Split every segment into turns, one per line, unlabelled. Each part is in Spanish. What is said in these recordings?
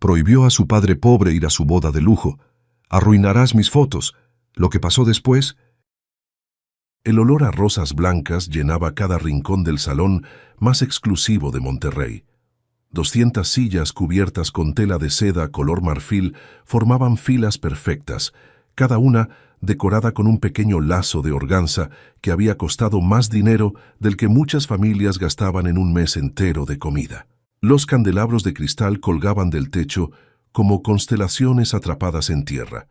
Prohibió a su padre pobre ir a su boda de lujo. Arruinarás mis fotos. Lo que pasó después... El olor a rosas blancas llenaba cada rincón del salón más exclusivo de Monterrey. 200 sillas cubiertas con tela de seda color marfil formaban filas perfectas, cada una decorada con un pequeño lazo de organza que había costado más dinero del que muchas familias gastaban en un mes entero de comida. Los candelabros de cristal colgaban del techo como constelaciones atrapadas en tierra,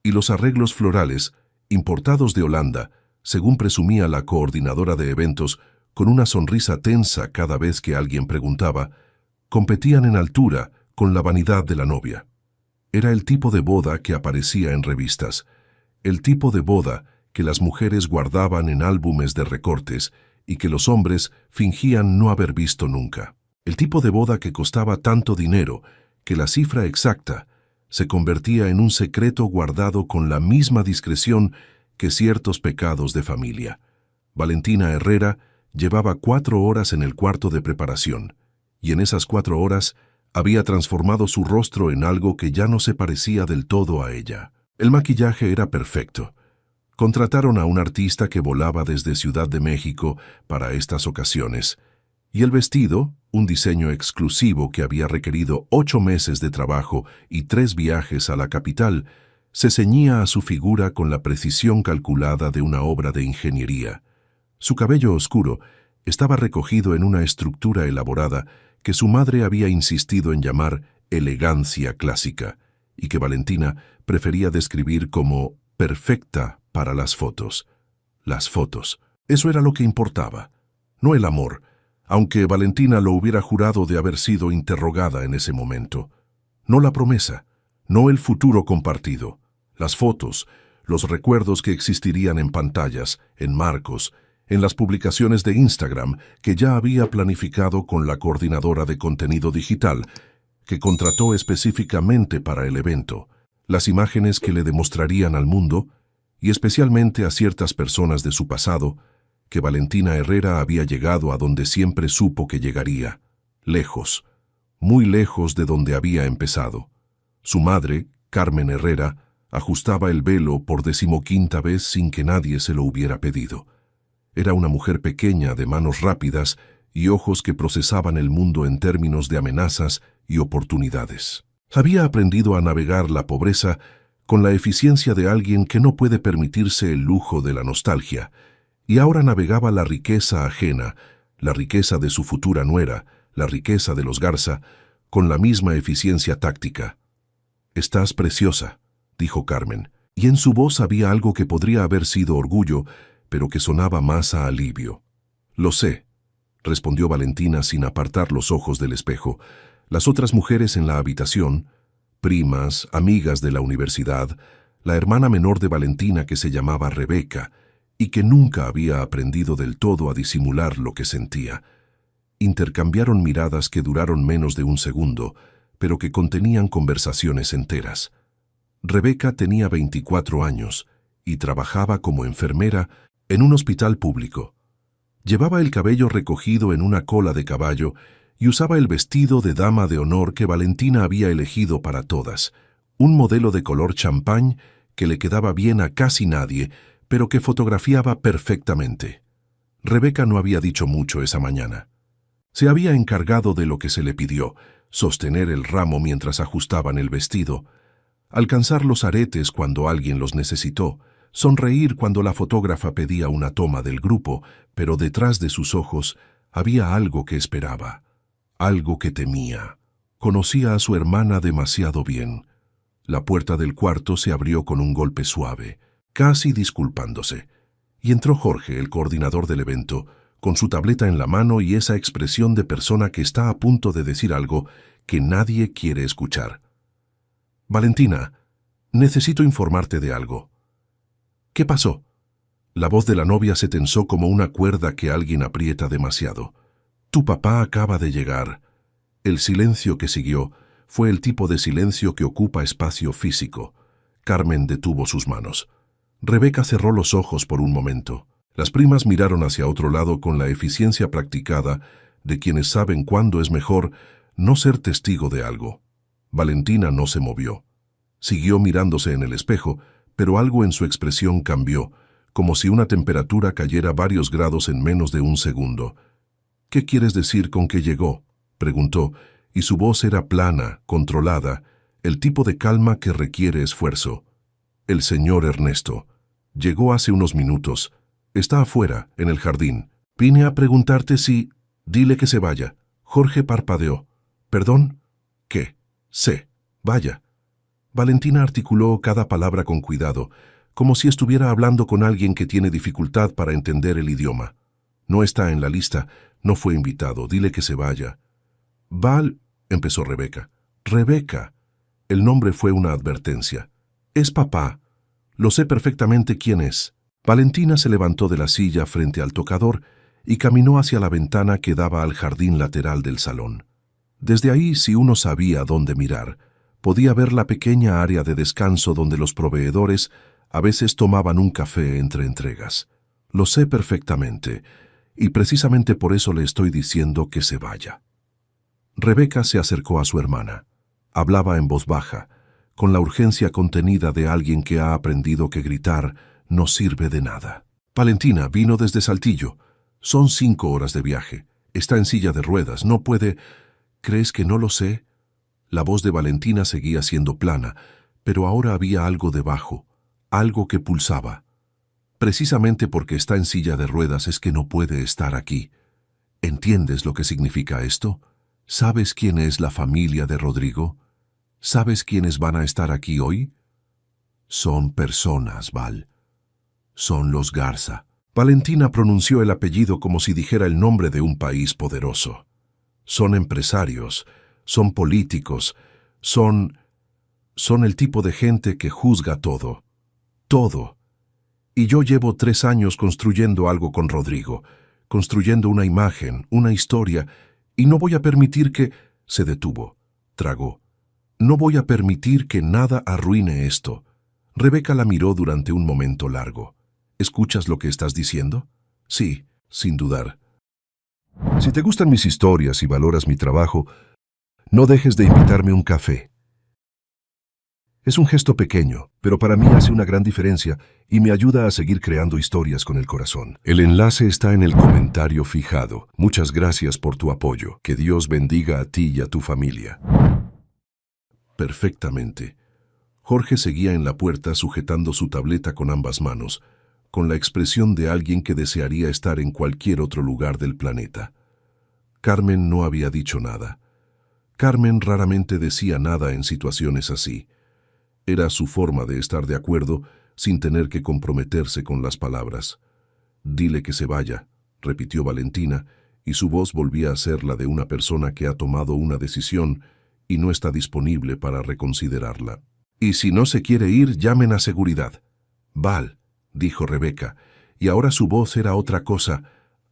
y los arreglos florales, importados de Holanda, según presumía la coordinadora de eventos, con una sonrisa tensa cada vez que alguien preguntaba, competían en altura con la vanidad de la novia. Era el tipo de boda que aparecía en revistas, el tipo de boda que las mujeres guardaban en álbumes de recortes y que los hombres fingían no haber visto nunca. El tipo de boda que costaba tanto dinero que la cifra exacta se convertía en un secreto guardado con la misma discreción que ciertos pecados de familia. Valentina Herrera llevaba 4 horas en el cuarto de preparación, y en esas 4 horas había transformado su rostro en algo que ya no se parecía del todo a ella. El maquillaje era perfecto. Contrataron a un artista que volaba desde Ciudad de México para estas ocasiones, y el vestido, un diseño exclusivo que había requerido 8 meses de trabajo y 3 viajes a la capital, se ceñía a su figura con la precisión calculada de una obra de ingeniería. Su cabello oscuro estaba recogido en una estructura elaborada que su madre había insistido en llamar elegancia clásica, y que Valentina prefería describir como perfecta para las fotos. Las fotos. Eso era lo que importaba, no el amor, aunque Valentina lo hubiera jurado de haber sido interrogada en ese momento. No la promesa, no el futuro compartido. Las fotos, los recuerdos que existirían en pantallas, en marcos, en las publicaciones de Instagram que ya había planificado con la coordinadora de contenido digital, que contrató específicamente para el evento, las imágenes que le demostrarían al mundo, y especialmente a ciertas personas de su pasado, que Valentina Herrera había llegado a donde siempre supo que llegaría, lejos, muy lejos de donde había empezado. Su madre, Carmen Herrera, ajustaba el velo por 15ª vez sin que nadie se lo hubiera pedido. Era una mujer pequeña, de manos rápidas y ojos que procesaban el mundo en términos de amenazas y oportunidades. Había aprendido a navegar la pobreza con la eficiencia de alguien que no puede permitirse el lujo de la nostalgia, y ahora navegaba la riqueza ajena, la riqueza de su futura nuera, la riqueza de los Garza, con la misma eficiencia táctica. «Estás preciosa», dijo Carmen, y en su voz había algo que podría haber sido orgullo, pero que sonaba más a alivio. «Lo sé», respondió Valentina sin apartar los ojos del espejo. Las otras mujeres en la habitación, primas, amigas de la universidad, la hermana menor de Valentina que se llamaba Rebeca y que nunca había aprendido del todo a disimular lo que sentía, intercambiaron miradas que duraron menos de un segundo, pero que contenían conversaciones enteras. Rebeca tenía 24 años y trabajaba como enfermera en un hospital público. Llevaba el cabello recogido en una cola de caballo y usaba el vestido de dama de honor que Valentina había elegido para todas, un modelo de color champán que le quedaba bien a casi nadie, pero que fotografiaba perfectamente. Rebeca no había dicho mucho esa mañana. Se había encargado de lo que se le pidió, sostener el ramo mientras ajustaban el vestido, alcanzar los aretes cuando alguien los necesitó, sonreír cuando la fotógrafa pedía una toma del grupo, pero detrás de sus ojos había algo que esperaba, algo que temía. Conocía a su hermana demasiado bien. La puerta del cuarto se abrió con un golpe suave, casi disculpándose, y entró Jorge, el coordinador del evento, con su tableta en la mano y esa expresión de persona que está a punto de decir algo que nadie quiere escuchar. «Valentina, necesito informarte de algo». «¿Qué pasó?» La voz de la novia se tensó como una cuerda que alguien aprieta demasiado. «Tu papá acaba de llegar». El silencio que siguió fue el tipo de silencio que ocupa espacio físico. Carmen detuvo sus manos. Rebeca cerró los ojos por un momento. Las primas miraron hacia otro lado con la eficiencia practicada de quienes saben cuándo es mejor no ser testigo de algo. Valentina no se movió. Siguió mirándose en el espejo, pero algo en su expresión cambió, como si una temperatura cayera varios grados en menos de un segundo. «¿Qué quieres decir con que llegó?», preguntó, y su voz era plana, controlada, el tipo de calma que requiere esfuerzo. «El señor Ernesto. Llegó hace unos minutos. Está afuera, en el jardín. Vine a preguntarte si...». «Dile que se vaya». Jorge parpadeó. «¿Perdón?» «¿Qué?» «Sé. Vaya». Valentina articuló cada palabra con cuidado, como si estuviera hablando con alguien que tiene dificultad para entender el idioma. «No está en la lista, no fue invitado, dile que se vaya». «Val», empezó Rebeca. «Rebeca». El nombre fue una advertencia. «Es papá. Lo sé perfectamente quién es». Valentina se levantó de la silla frente al tocador y caminó hacia la ventana que daba al jardín lateral del salón. Desde ahí, si uno sabía dónde mirar, podía ver la pequeña área de descanso donde los proveedores a veces tomaban un café entre entregas. «Lo sé perfectamente, y precisamente por eso le estoy diciendo que se vaya». Rebeca se acercó a su hermana. Hablaba en voz baja, con la urgencia contenida de alguien que ha aprendido que gritar no sirve de nada. «Valentina vino desde Saltillo. Son 5 horas de viaje. Está en silla de ruedas, no puede...» «¿Crees que no lo sé?» La voz de Valentina seguía siendo plana, pero ahora había algo debajo, algo que pulsaba. «Precisamente porque está en silla de ruedas es que no puede estar aquí. ¿Entiendes lo que significa esto? ¿Sabes quién es la familia de Rodrigo? ¿Sabes quiénes van a estar aquí hoy? Son personas, Val. Son los Garza». Valentina pronunció el apellido como si dijera el nombre de un país poderoso. «Son empresarios, son políticos, son el tipo de gente que juzga todo. Todo. Y yo llevo 3 años construyendo algo con Rodrigo, construyendo una imagen, una historia, y no voy a permitir que...». Se detuvo, tragó. «No voy a permitir que nada arruine esto». Rebeca la miró durante un momento largo. «¿Escuchas lo que estás diciendo?» «Sí, sin dudar». «Si te gustan mis historias y valoras mi trabajo, no dejes de invitarme un café». Es un gesto pequeño, pero para mí hace una gran diferencia y me ayuda a seguir creando historias con el corazón. El enlace está en el comentario fijado. Muchas gracias por tu apoyo. Que Dios bendiga a ti y a tu familia. Perfectamente. Jorge seguía en la puerta sujetando su tableta con ambas manos, con la expresión de alguien que desearía estar en cualquier otro lugar del planeta. Carmen no había dicho nada. Carmen raramente decía nada en situaciones así. Era su forma de estar de acuerdo sin tener que comprometerse con las palabras. «Dile que se vaya», repitió Valentina, y su voz volvía a ser la de una persona que ha tomado una decisión y no está disponible para reconsiderarla. «Y si no se quiere ir, llamen a seguridad». «Val», dijo Rebeca, y ahora su voz era otra cosa,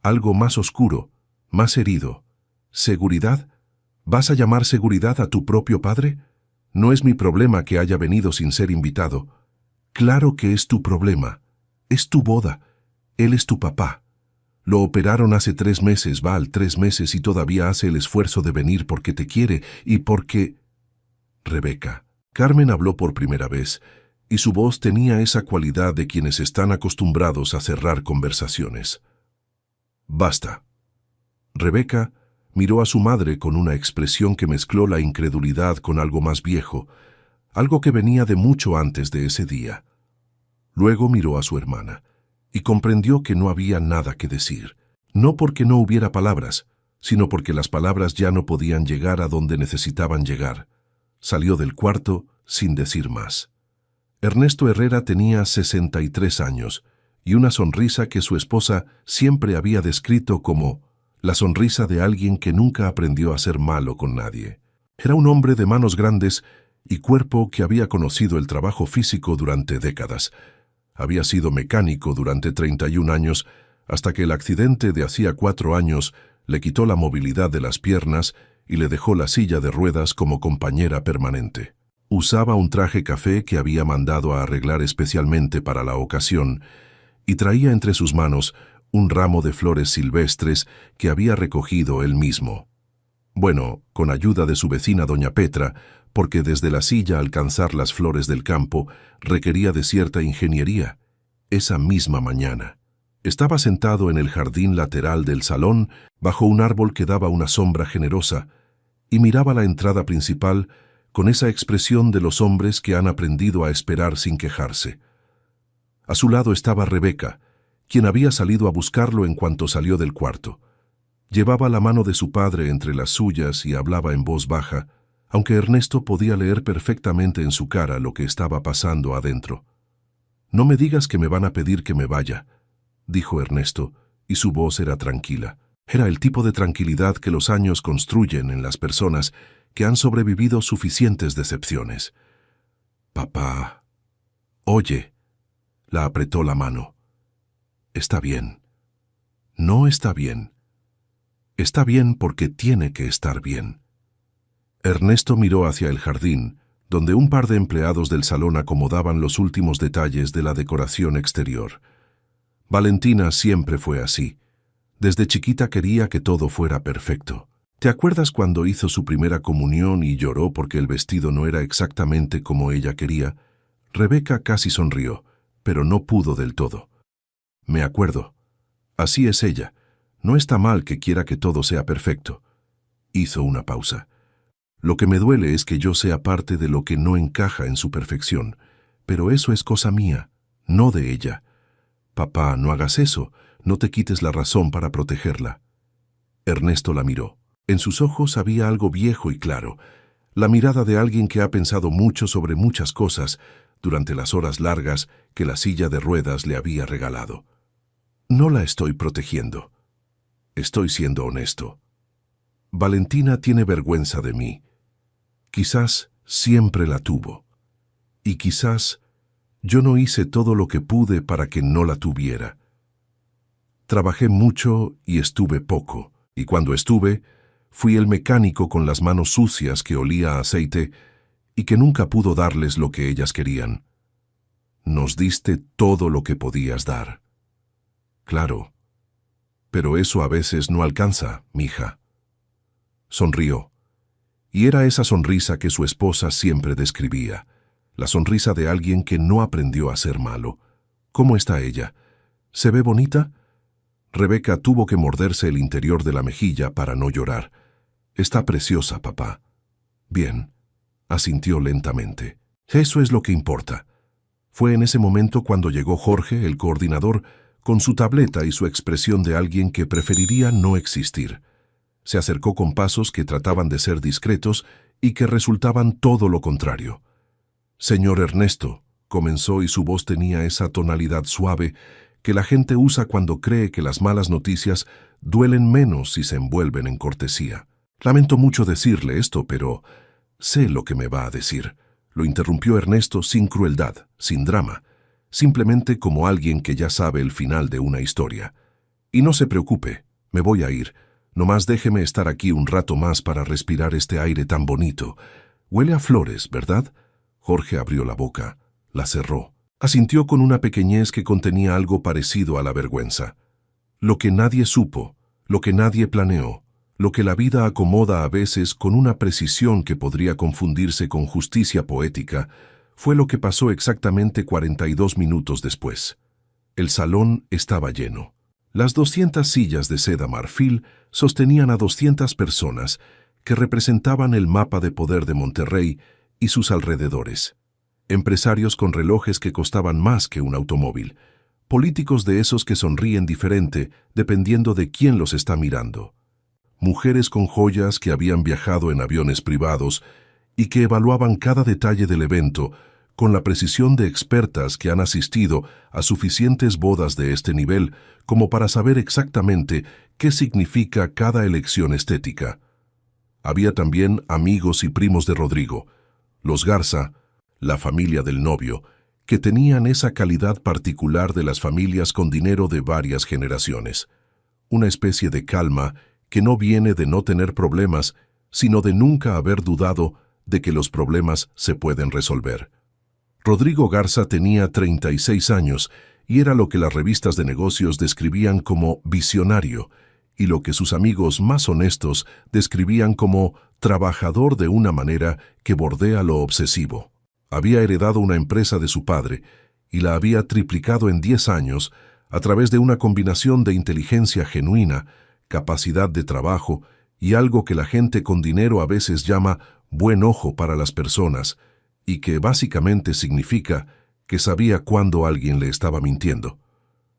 algo más oscuro, más herido. «¿Seguridad? ¿Vas a llamar seguridad a tu propio padre? No es mi problema que haya venido sin ser invitado». «Claro que es tu problema. Es tu boda. Él es tu papá. Lo operaron hace 3 meses, Val, 3 meses, y todavía hace el esfuerzo de venir porque te quiere y porque...». «Rebeca». Carmen habló por primera vez, y su voz tenía esa cualidad de quienes están acostumbrados a cerrar conversaciones. «Basta». Rebeca miró a su madre con una expresión que mezcló la incredulidad con algo más viejo, algo que venía de mucho antes de ese día. Luego miró a su hermana y comprendió que no había nada que decir, no porque no hubiera palabras, sino porque las palabras ya no podían llegar a donde necesitaban llegar. Salió del cuarto sin decir más. Ernesto Herrera tenía 63 años y una sonrisa que su esposa siempre había descrito como la sonrisa de alguien que nunca aprendió a ser malo con nadie. Era un hombre de manos grandes y cuerpo que había conocido el trabajo físico durante décadas. Había sido mecánico durante 31 años, hasta que el accidente de hacía 4 años le quitó la movilidad de las piernas y le dejó la silla de ruedas como compañera permanente. Usaba un traje café que había mandado a arreglar especialmente para la ocasión y traía entre sus manos un ramo de flores silvestres que había recogido él mismo. Bueno, con ayuda de su vecina doña Petra, porque desde la silla alcanzar las flores del campo requería de cierta ingeniería. Esa misma mañana, estaba sentado en el jardín lateral del salón, bajo un árbol que daba una sombra generosa, y miraba la entrada principal con esa expresión de los hombres que han aprendido a esperar sin quejarse. A su lado estaba Rebeca, quien había salido a buscarlo en cuanto salió del cuarto. Llevaba la mano de su padre entre las suyas y hablaba en voz baja, aunque Ernesto podía leer perfectamente en su cara lo que estaba pasando adentro. «No me digas que me van a pedir que me vaya», dijo Ernesto, y su voz era tranquila. Era el tipo de tranquilidad que los años construyen en las personas que han sobrevivido suficientes decepciones. «Papá, oye», la apretó la mano. «Está bien. No está bien. Está bien porque tiene que estar bien». Ernesto miró hacia el jardín, donde un par de empleados del salón acomodaban los últimos detalles de la decoración exterior. Valentina siempre fue así. Desde chiquita quería que todo fuera perfecto. ¿Te acuerdas cuando hizo su primera comunión y lloró porque el vestido no era exactamente como ella quería? Rebeca casi sonrió, pero no pudo del todo. «Me acuerdo. Así es ella. No está mal que quiera que todo sea perfecto». Hizo una pausa. «Lo que me duele es que yo sea parte de lo que no encaja en su perfección, pero eso es cosa mía, no de ella. Papá, no hagas eso, no te quites la razón para protegerla». Ernesto la miró. En sus ojos había algo viejo y claro, la mirada de alguien que ha pensado mucho sobre muchas cosas durante las horas largas que la silla de ruedas le había regalado. «No la estoy protegiendo. Estoy siendo honesto. Valentina tiene vergüenza de mí. Quizás siempre la tuvo. Y quizás yo no hice todo lo que pude para que no la tuviera. Trabajé mucho y estuve poco, y cuando estuve, fui el mecánico con las manos sucias que olía a aceite y que nunca pudo darles lo que ellas querían. Nos diste todo lo que podías dar. Claro, pero eso a veces no alcanza, mija». Sonrió. Y era esa sonrisa que su esposa siempre describía, la sonrisa de alguien que no aprendió a ser malo. «¿Cómo está ella? ¿Se ve bonita?» Rebeca tuvo que morderse el interior de la mejilla para no llorar. «Está preciosa, papá». «Bien», asintió lentamente. «Eso es lo que importa». Fue en ese momento cuando llegó Jorge, el coordinador, con su tableta y su expresión de alguien que preferiría no existir. Se acercó con pasos que trataban de ser discretos y que resultaban todo lo contrario. «Señor Ernesto», comenzó, y su voz tenía esa tonalidad suave que la gente usa cuando cree que las malas noticias duelen menos si se envuelven en cortesía. «Lamento mucho decirle esto, pero sé lo que me va a decir», lo interrumpió Ernesto sin crueldad, sin drama, simplemente como alguien que ya sabe el final de una historia. «Y no se preocupe, me voy a ir. Nomás déjeme estar aquí un rato más para respirar este aire tan bonito. Huele a flores, ¿verdad?» Jorge abrió la boca, la cerró. Asintió con una pequeñez que contenía algo parecido a la vergüenza. Lo que nadie supo, lo que nadie planeó, lo que la vida acomoda a veces con una precisión que podría confundirse con justicia poética, fue lo que pasó exactamente 42 minutos después. El salón estaba lleno. Las 200 sillas de seda marfil sostenían a 200 personas que representaban el mapa de poder de Monterrey y sus alrededores. Empresarios con relojes que costaban más que un automóvil. Políticos de esos que sonríen diferente dependiendo de quién los está mirando. Mujeres con joyas que habían viajado en aviones privados y que evaluaban cada detalle del evento con la precisión de expertas que han asistido a suficientes bodas de este nivel como para saber exactamente qué significa cada elección estética. Había también amigos y primos de Rodrigo, los Garza, la familia del novio, que tenían esa calidad particular de las familias con dinero de varias generaciones. Una especie de calma que no viene de no tener problemas, sino de nunca haber dudado de que los problemas se pueden resolver. Rodrigo Garza tenía 36 años y era lo que las revistas de negocios describían como visionario y lo que sus amigos más honestos describían como trabajador de una manera que bordea lo obsesivo. Había heredado una empresa de su padre y la había triplicado en 10 años a través de una combinación de inteligencia genuina, capacidad de trabajo y algo que la gente con dinero a veces llama buen ojo para las personas, y que básicamente significa que sabía cuándo alguien le estaba mintiendo.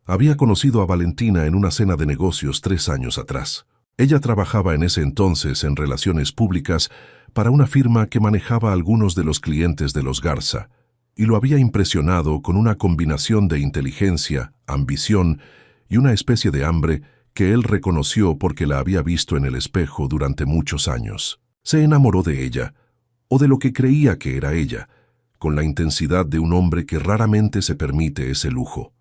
Había conocido a Valentina en una cena de negocios 3 años atrás. Ella trabajaba en ese entonces en relaciones públicas para una firma que manejaba a algunos de los clientes de los Garza, y lo había impresionado con una combinación de inteligencia, ambición y una especie de hambre que él reconoció porque la había visto en el espejo durante muchos años. Se enamoró de ella, o de lo que creía que era ella, con la intensidad de un hombre que raramente se permite ese lujo.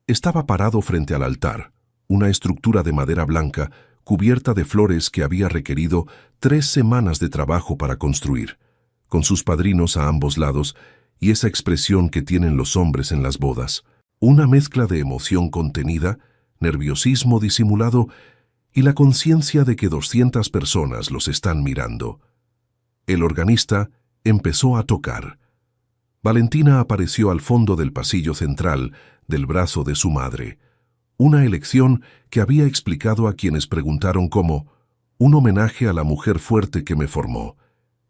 Estaba parado frente al altar, una estructura de madera blanca cubierta de flores que había requerido 3 semanas de trabajo para construir, con sus padrinos a ambos lados y esa expresión que tienen los hombres en las bodas, una mezcla de emoción contenida, nerviosismo disimulado y la conciencia de que 200 personas los están mirando. El organista empezó a tocar. Valentina apareció al fondo del pasillo central del brazo de su madre, una elección que había explicado a quienes preguntaron como un homenaje a la mujer fuerte que me formó,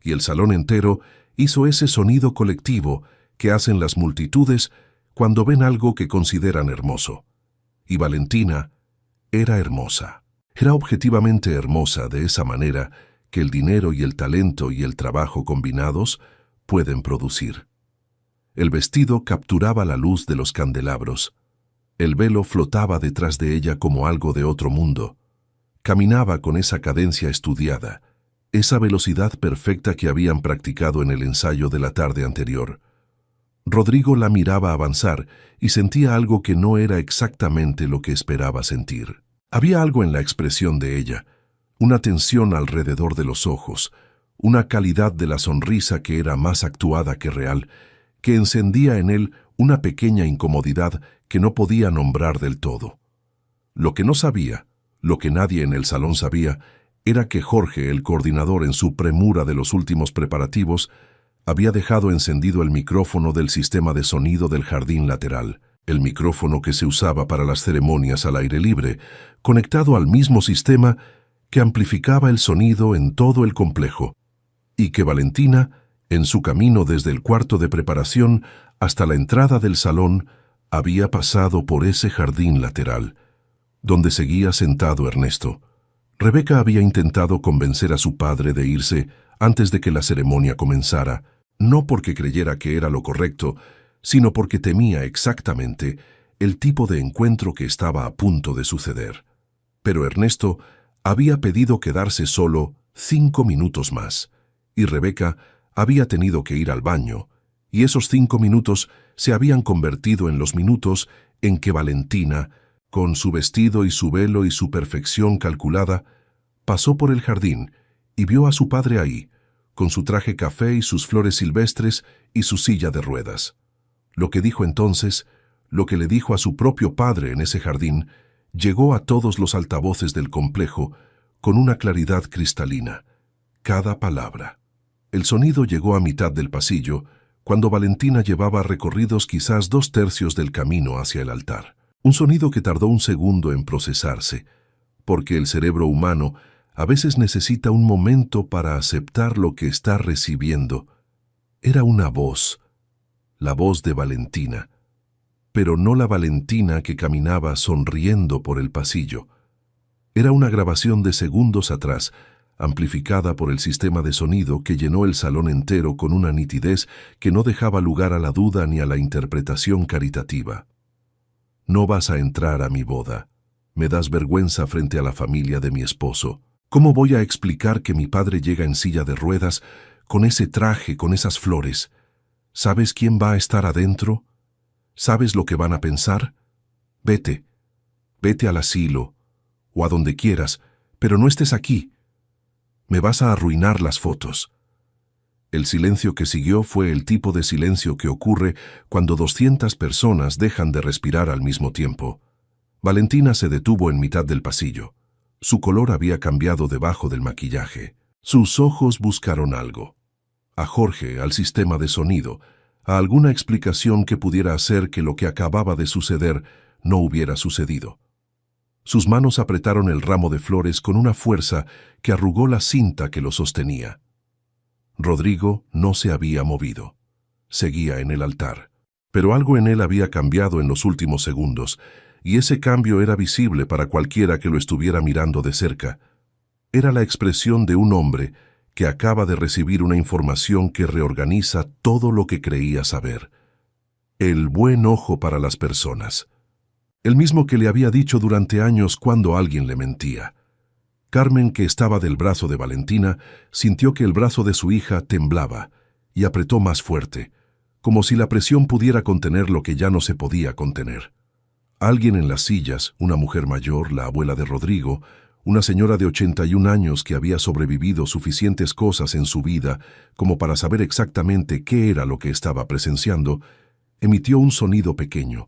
y el salón entero hizo ese sonido colectivo que hacen las multitudes cuando ven algo que consideran hermoso. Y Valentina era hermosa. Era objetivamente hermosa de esa manera que el dinero y el talento y el trabajo combinados pueden producir. El vestido capturaba la luz de los candelabros. El velo flotaba detrás de ella como algo de otro mundo. Caminaba con esa cadencia estudiada, esa velocidad perfecta que habían practicado en el ensayo de la tarde anterior. Rodrigo la miraba avanzar y sentía algo que no era exactamente lo que esperaba sentir. Había algo en la expresión de ella, una tensión alrededor de los ojos, una calidad de la sonrisa que era más actuada que real, que encendía en él una pequeña incomodidad que no podía nombrar del todo. Lo que no sabía, lo que nadie en el salón sabía, era que Jorge, el coordinador en su premura de los últimos preparativos, había dejado encendido el micrófono del sistema de sonido del jardín lateral, el micrófono que se usaba para las ceremonias al aire libre, conectado al mismo sistema que amplificaba el sonido en todo el complejo, y que Valentina, en su camino desde el cuarto de preparación hasta la entrada del salón, había pasado por ese jardín lateral, donde seguía sentado Ernesto. Rebeca había intentado convencer a su padre de irse antes de que la ceremonia comenzara, no porque creyera que era lo correcto, sino porque temía exactamente el tipo de encuentro que estaba a punto de suceder. Pero Ernesto había pedido quedarse solo 5 minutos más, y Rebeca había tenido que ir al baño, y esos 5 minutos se habían convertido en los minutos en que Valentina, con su vestido y su velo y su perfección calculada, pasó por el jardín y vio a su padre ahí, con su traje café y sus flores silvestres y su silla de ruedas. Lo que dijo entonces, lo que le dijo a su propio padre en ese jardín, llegó a todos los altavoces del complejo con una claridad cristalina. Cada palabra. El sonido llegó a mitad del pasillo, cuando Valentina llevaba recorridos quizás 2/3 del camino hacia el altar. Un sonido que tardó un segundo en procesarse, porque el cerebro humano a veces necesita un momento para aceptar lo que está recibiendo. Era una voz, la voz de Valentina, pero no la Valentina que caminaba sonriendo por el pasillo. Era una grabación de segundos atrás, amplificada por el sistema de sonido que llenó el salón entero con una nitidez que no dejaba lugar a la duda ni a la interpretación caritativa. No vas a entrar a mi boda. Me das vergüenza frente a la familia de mi esposo. ¿Cómo voy a explicar que mi padre llega en silla de ruedas, con ese traje, con esas flores? ¿Sabes quién va a estar adentro? ¿Sabes lo que van a pensar? Vete, vete al asilo, o a donde quieras, pero no estés aquí. Me vas a arruinar las fotos. El silencio que siguió fue el tipo de silencio que ocurre cuando 200 personas dejan de respirar al mismo tiempo. Valentina se detuvo en mitad del pasillo. Su color había cambiado debajo del maquillaje. Sus ojos buscaron algo. A Jorge, al sistema de sonido, a alguna explicación que pudiera hacer que lo que acababa de suceder no hubiera sucedido. Sus manos apretaron el ramo de flores con una fuerza que arrugó la cinta que lo sostenía. Rodrigo no se había movido. Seguía en el altar. Pero algo en él había cambiado en los últimos segundos, y ese cambio era visible para cualquiera que lo estuviera mirando de cerca. Era la expresión de un hombre que acaba de recibir una información que reorganiza todo lo que creía saber. El buen ojo para las personas. El mismo que le había dicho durante años cuando alguien le mentía. Carmen, que estaba del brazo de Valentina, sintió que el brazo de su hija temblaba y apretó más fuerte, como si la presión pudiera contener lo que ya no se podía contener. Alguien en las sillas, una mujer mayor, la abuela de Rodrigo, una señora de 81 años que había sobrevivido suficientes cosas en su vida como para saber exactamente qué era lo que estaba presenciando, emitió un sonido pequeño.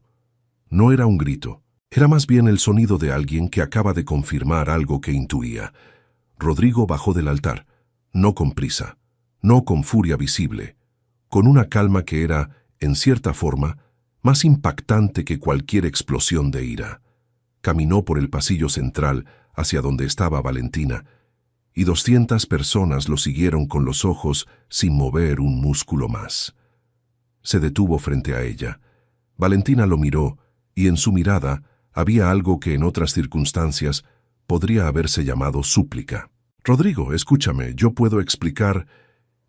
No era un grito, era más bien el sonido de alguien que acaba de confirmar algo que intuía. Rodrigo bajó del altar, no con prisa, no con furia visible, con una calma que era, en cierta forma, más impactante que cualquier explosión de ira. Caminó por el pasillo central hacia donde estaba Valentina, y 200 personas lo siguieron con los ojos sin mover un músculo más. Se detuvo frente a ella. Valentina lo miró, y en su mirada había algo que en otras circunstancias podría haberse llamado súplica. «Rodrigo, escúchame, yo puedo explicar...»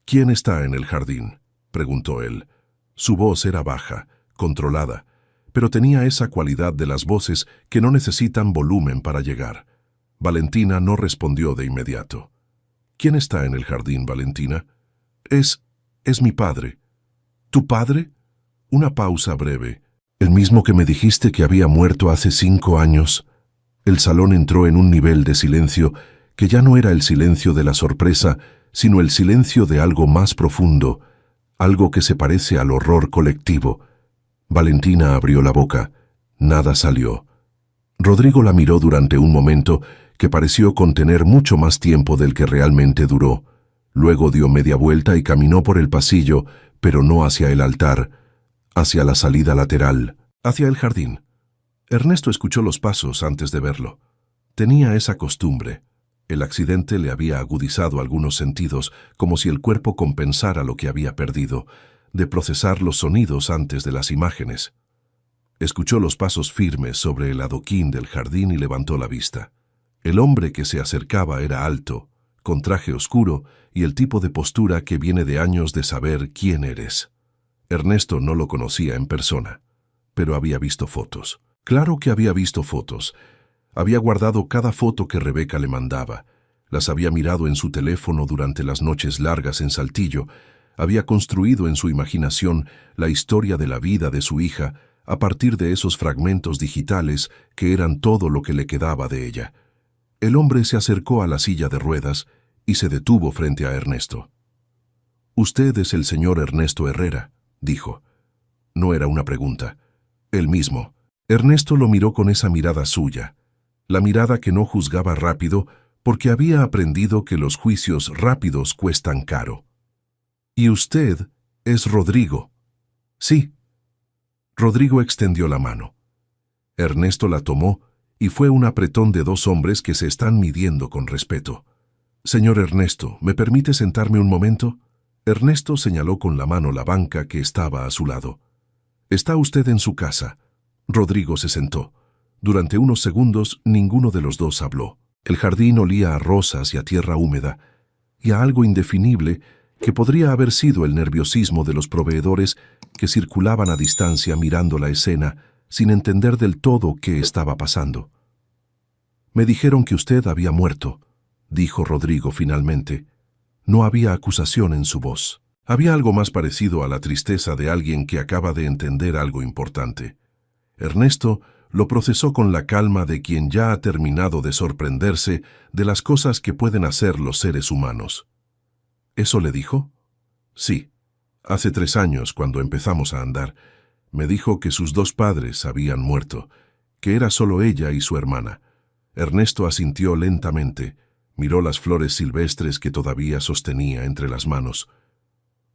«¿Quién está en el jardín?», preguntó él. Su voz era baja, controlada, pero tenía esa cualidad de las voces que no necesitan volumen para llegar. Valentina no respondió de inmediato. «¿Quién está en el jardín, Valentina?» Es mi padre». «¿Tu padre?» Una pausa breve. «¿El mismo que me dijiste que había muerto hace 5 años?» El salón entró en un nivel de silencio que ya no era el silencio de la sorpresa, sino el silencio de algo más profundo, algo que se parece al horror colectivo. Valentina abrió la boca. Nada salió. Rodrigo la miró durante un momento que pareció contener mucho más tiempo del que realmente duró. Luego dio media vuelta y caminó por el pasillo, pero no hacia el altar, hacia la salida lateral, hacia el jardín. Ernesto escuchó los pasos antes de verlo. Tenía esa costumbre. El accidente le había agudizado algunos sentidos, como si el cuerpo compensara lo que había perdido, de procesar los sonidos antes de las imágenes. Escuchó los pasos firmes sobre el adoquín del jardín y levantó la vista. El hombre que se acercaba era alto, con traje oscuro y el tipo de postura que viene de años de saber quién eres. Ernesto no lo conocía en persona, pero había visto fotos. Claro que había visto fotos. Había guardado cada foto que Rebeca le mandaba. Las había mirado en su teléfono durante las noches largas en Saltillo. Había construido en su imaginación la historia de la vida de su hija a partir de esos fragmentos digitales que eran todo lo que le quedaba de ella. El hombre se acercó a la silla de ruedas y se detuvo frente a Ernesto. «Usted es el señor Ernesto Herrera», dijo. No era una pregunta. Él mismo. Ernesto lo miró con esa mirada suya, la mirada que no juzgaba rápido porque había aprendido que los juicios rápidos cuestan caro. «¿Y usted es Rodrigo?» «Sí». Rodrigo extendió la mano. Ernesto la tomó y fue un apretón de 2 hombres que se están midiendo con respeto. «Señor Ernesto, ¿me permite sentarme un momento?» Ernesto señaló con la mano la banca que estaba a su lado. «Está usted en su casa». Rodrigo se sentó. Durante unos segundos ninguno de los dos habló. El jardín olía a rosas y a tierra húmeda, y a algo indefinible que podría haber sido el nerviosismo de los proveedores que circulaban a distancia mirando la escena sin entender del todo qué estaba pasando. «Me dijeron que usted había muerto», dijo Rodrigo finalmente. No había acusación en su voz. Había algo más parecido a la tristeza de alguien que acaba de entender algo importante. Ernesto lo procesó con la calma de quien ya ha terminado de sorprenderse de las cosas que pueden hacer los seres humanos. ¿Eso le dijo? Sí. Hace 3 años, cuando empezamos a andar, me dijo que sus 2 padres habían muerto, que era solo ella y su hermana. Ernesto asintió lentamente. Miró las flores silvestres que todavía sostenía entre las manos.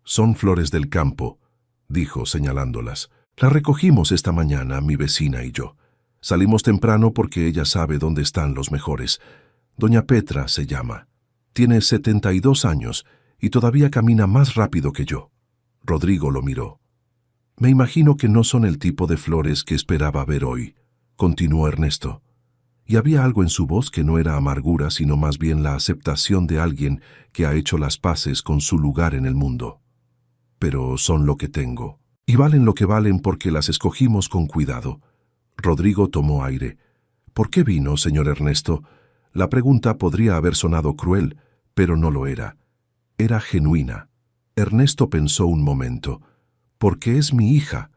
«Son flores del campo», dijo señalándolas. «Las recogimos esta mañana, mi vecina y yo. Salimos temprano porque ella sabe dónde están los mejores. Doña Petra se llama. Tiene 72 años y todavía camina más rápido que yo». Rodrigo lo miró. «Me imagino que no son el tipo de flores que esperaba ver hoy», continuó Ernesto. Y había algo en su voz que no era amargura, sino más bien la aceptación de alguien que ha hecho las paces con su lugar en el mundo. «Pero son lo que tengo. Y valen lo que valen porque las escogimos con cuidado». Rodrigo tomó aire. «¿Por qué vino, señor Ernesto?». La pregunta podría haber sonado cruel, pero no lo era. Era genuina. Ernesto pensó un momento. «Porque es mi hija».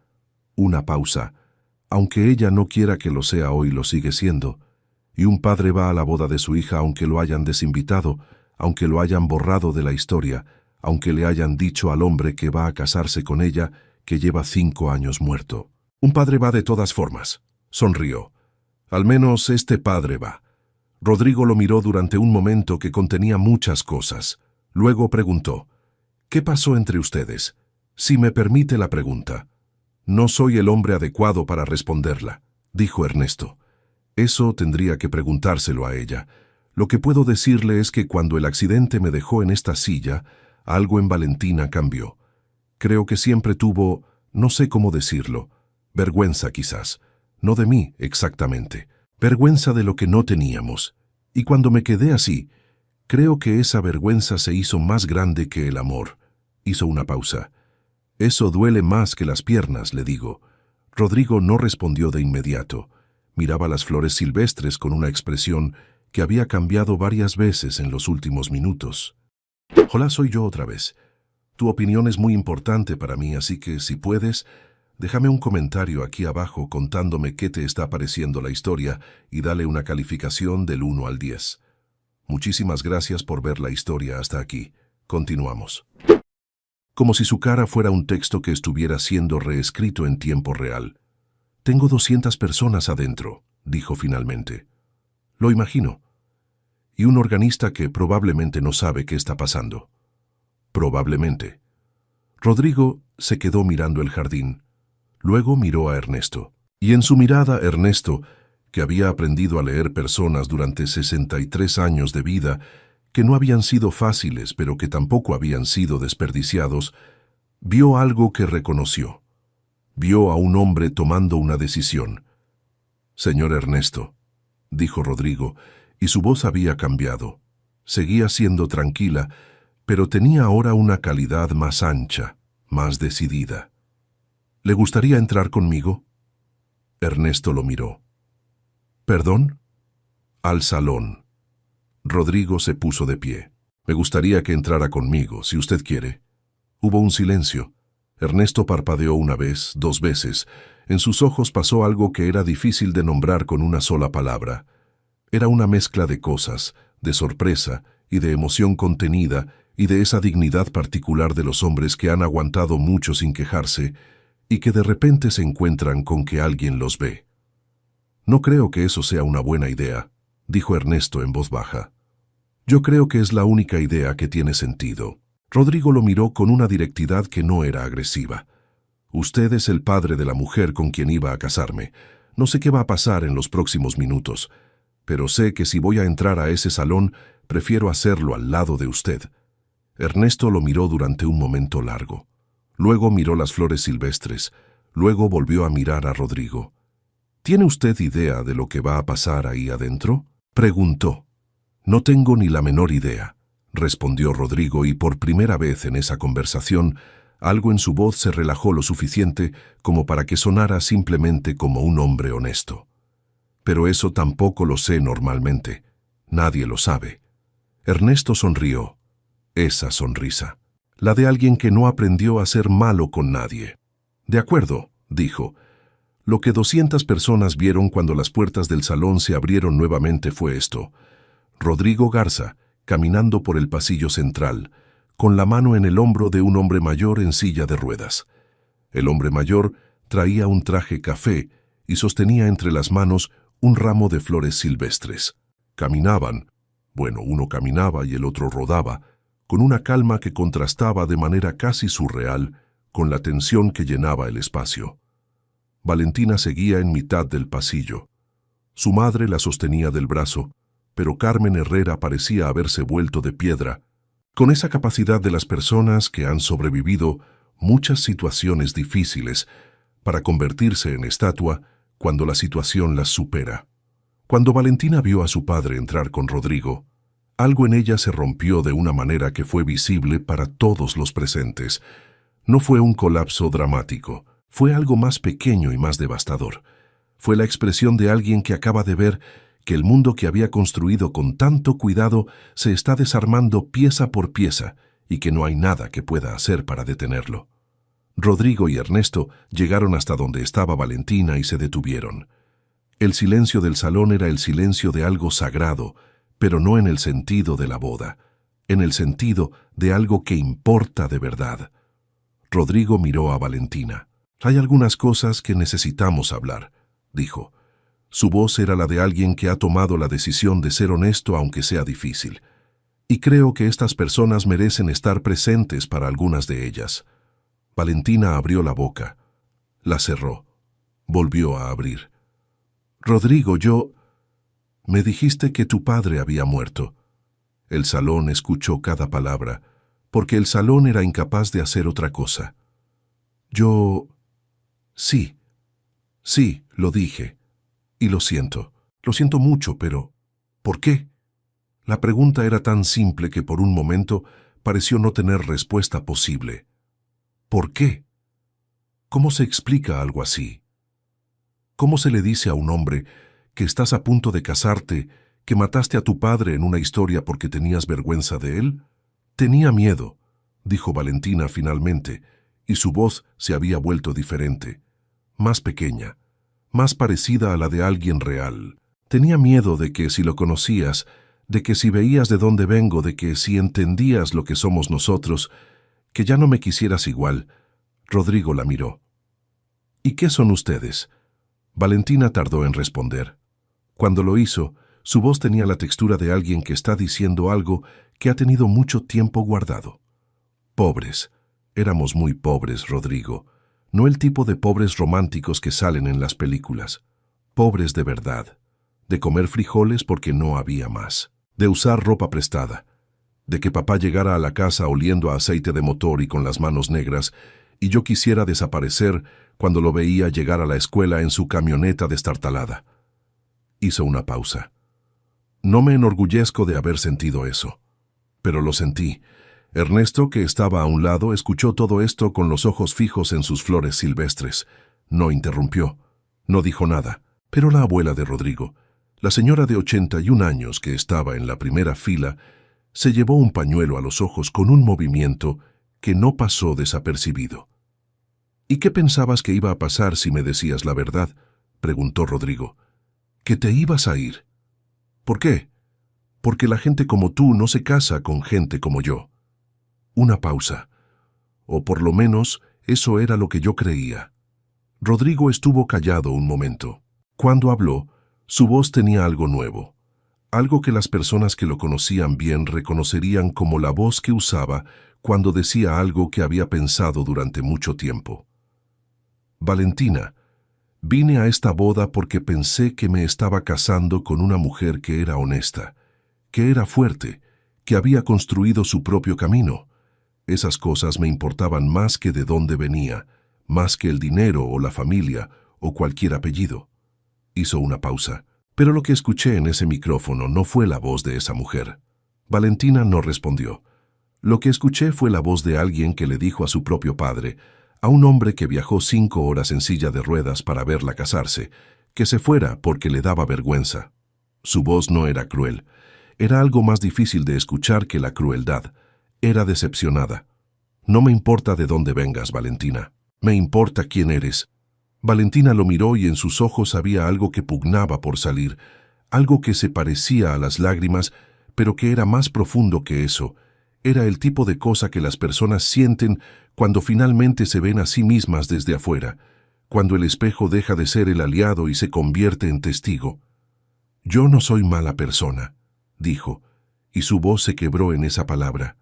Una pausa. «Aunque ella no quiera que lo sea hoy, lo sigue siendo». Y un padre va a la boda de su hija aunque lo hayan desinvitado, aunque lo hayan borrado de la historia, aunque le hayan dicho al hombre que va a casarse con ella que lleva 5 años muerto. Un padre va de todas formas. Sonrió. Al menos este padre va. Rodrigo lo miró durante un momento que contenía muchas cosas. Luego preguntó: «¿Qué pasó entre ustedes? Si me permite la pregunta». «No soy el hombre adecuado para responderla», dijo Ernesto. «Eso tendría que preguntárselo a ella. Lo que puedo decirle es que cuando el accidente me dejó en esta silla, algo en Valentina cambió. Creo que siempre tuvo, no sé cómo decirlo, vergüenza quizás. No de mí exactamente, vergüenza de lo que no teníamos. Y cuando me quedé así, creo que esa vergüenza se hizo más grande que el amor». Hizo una pausa. «Eso duele más que las piernas», le digo. Rodrigo no respondió de inmediato. Miraba las flores silvestres con una expresión que había cambiado varias veces en los últimos minutos. «Hola, soy yo otra vez. Tu opinión es muy importante para mí, así que, si puedes, déjame un comentario aquí abajo contándome qué te está pareciendo la historia y dale una calificación del 1 al 10. Muchísimas gracias por ver la historia hasta aquí. Continuamos». Como si su cara fuera un texto que estuviera siendo reescrito en tiempo real. «Tengo 200 personas adentro», dijo finalmente. «Lo imagino. Y un organista que probablemente no sabe qué está pasando». «Probablemente». Rodrigo se quedó mirando el jardín. Luego miró a Ernesto. Y en su mirada, Ernesto, que había aprendido a leer personas durante 63 años de vida, que no habían sido fáciles, pero que tampoco habían sido desperdiciados, vio algo que reconoció. Vio a un hombre tomando una decisión. «Señor Ernesto», dijo Rodrigo, y su voz había cambiado. Seguía siendo tranquila, pero tenía ahora una calidad más ancha, más decidida. «¿Le gustaría entrar conmigo?» Ernesto lo miró. «¿Perdón?» «Al salón». Rodrigo se puso de pie. «Me gustaría que entrara conmigo, si usted quiere». Hubo un silencio. Ernesto parpadeó una vez, 2 veces. En sus ojos pasó algo que era difícil de nombrar con una sola palabra. Era una mezcla de cosas, de sorpresa y de emoción contenida y de esa dignidad particular de los hombres que han aguantado mucho sin quejarse y que de repente se encuentran con que alguien los ve. «No creo que eso sea una buena idea», dijo Ernesto en voz baja. «Yo creo que es la única idea que tiene sentido». Rodrigo lo miró con una directidad que no era agresiva. «Usted es el padre de la mujer con quien iba a casarme. No sé qué va a pasar en los próximos minutos, pero sé que si voy a entrar a ese salón, prefiero hacerlo al lado de usted». Ernesto lo miró durante un momento largo. Luego miró las flores silvestres. Luego volvió a mirar a Rodrigo. «¿Tiene usted idea de lo que va a pasar ahí adentro?», preguntó. «No tengo ni la menor idea», respondió Rodrigo, y por primera vez en esa conversación, algo en su voz se relajó lo suficiente como para que sonara simplemente como un hombre honesto. «Pero eso tampoco lo sé normalmente. Nadie lo sabe». Ernesto sonrió. Esa sonrisa. La de alguien que no aprendió a ser malo con nadie. «De acuerdo», dijo. «Lo que 200 personas vieron cuando las puertas del salón se abrieron nuevamente fue esto. Rodrigo Garza, caminando por el pasillo central, con la mano en el hombro de un hombre mayor en silla de ruedas. El hombre mayor traía un traje café y sostenía entre las manos un ramo de flores silvestres. Caminaban, bueno, uno caminaba y el otro rodaba, con una calma que contrastaba de manera casi surreal con la tensión que llenaba el espacio. Valentina seguía en mitad del pasillo. Su madre la sostenía del brazo, pero Carmen Herrera parecía haberse vuelto de piedra, con esa capacidad de las personas que han sobrevivido muchas situaciones difíciles para convertirse en estatua cuando la situación las supera. Cuando Valentina vio a su padre entrar con Rodrigo, algo en ella se rompió de una manera que fue visible para todos los presentes. No fue un colapso dramático, fue algo más pequeño y más devastador. Fue la expresión de alguien que acaba de ver que el mundo que había construido con tanto cuidado se está desarmando pieza por pieza y que no hay nada que pueda hacer para detenerlo. Rodrigo y Ernesto llegaron hasta donde estaba Valentina y se detuvieron. El silencio del salón era el silencio de algo sagrado, pero no en el sentido de la boda, en el sentido de algo que importa de verdad. Rodrigo miró a Valentina. «Hay algunas cosas que necesitamos hablar», dijo. Su voz era la de alguien que ha tomado la decisión de ser honesto aunque sea difícil. Y creo que estas personas merecen estar presentes para algunas de ellas. Valentina abrió la boca. La cerró. Volvió a abrir. «Rodrigo, me dijiste que tu padre había muerto». El salón escuchó cada palabra, porque el salón era incapaz de hacer otra cosa. Sí, lo dije. Y lo siento mucho, pero ¿por qué? La pregunta era tan simple que por un momento pareció no tener respuesta posible. ¿Por qué? ¿Cómo se explica algo así? ¿Cómo se le dice a un hombre que estás a punto de casarte, que mataste a tu padre en una historia porque tenías vergüenza de él? Tenía miedo, dijo Valentina finalmente, y su voz se había vuelto diferente, más pequeña, más parecida a la de alguien real. Tenía miedo de que si lo conocías, de que si veías de dónde vengo, de que si entendías lo que somos nosotros, que ya no me quisieras igual. Rodrigo la miró. ¿Y qué son ustedes? Valentina tardó en responder. Cuando lo hizo, su voz tenía la textura de alguien que está diciendo algo que ha tenido mucho tiempo guardado. Pobres. Éramos muy pobres, Rodrigo. No el tipo de pobres románticos que salen en las películas. Pobres de verdad. De comer frijoles porque no había más. De usar ropa prestada. De que papá llegara a la casa oliendo a aceite de motor y con las manos negras, y yo quisiera desaparecer cuando lo veía llegar a la escuela en su camioneta destartalada. Hizo una pausa. No me enorgullezco de haber sentido eso, pero lo sentí. Ernesto, que estaba a un lado, escuchó todo esto con los ojos fijos en sus flores silvestres. No interrumpió, no dijo nada, pero la abuela de Rodrigo, la señora de 81 años que estaba en la primera fila, se llevó un pañuelo a los ojos con un movimiento que no pasó desapercibido. «¿Y qué pensabas que iba a pasar si me decías la verdad?», preguntó Rodrigo. «Que te ibas a ir». «¿Por qué?». «Porque la gente como tú no se casa con gente como yo». Una pausa. O por lo menos eso era lo que yo creía. Rodrigo estuvo callado un momento. Cuando habló, su voz tenía algo nuevo. Algo que las personas que lo conocían bien reconocerían como la voz que usaba cuando decía algo que había pensado durante mucho tiempo. «Valentina, vine a esta boda porque pensé que me estaba casando con una mujer que era honesta, que era fuerte, que había construido su propio camino. Esas cosas me importaban más que de dónde venía, más que el dinero o la familia o cualquier apellido». Hizo una pausa. Pero lo que escuché en ese micrófono no fue la voz de esa mujer. Valentina no respondió. Lo que escuché fue la voz de alguien que le dijo a su propio padre, a un hombre que viajó 5 horas en silla de ruedas para verla casarse, que se fuera porque le daba vergüenza. Su voz no era cruel. Era algo más difícil de escuchar que la crueldad. Era decepcionada. «No me importa de dónde vengas, Valentina. Me importa quién eres». Valentina lo miró y en sus ojos había algo que pugnaba por salir, algo que se parecía a las lágrimas, pero que era más profundo que eso. Era el tipo de cosa que las personas sienten cuando finalmente se ven a sí mismas desde afuera, cuando el espejo deja de ser el aliado y se convierte en testigo. Yo no soy mala persona, dijo, y su voz se quebró en esa palabra.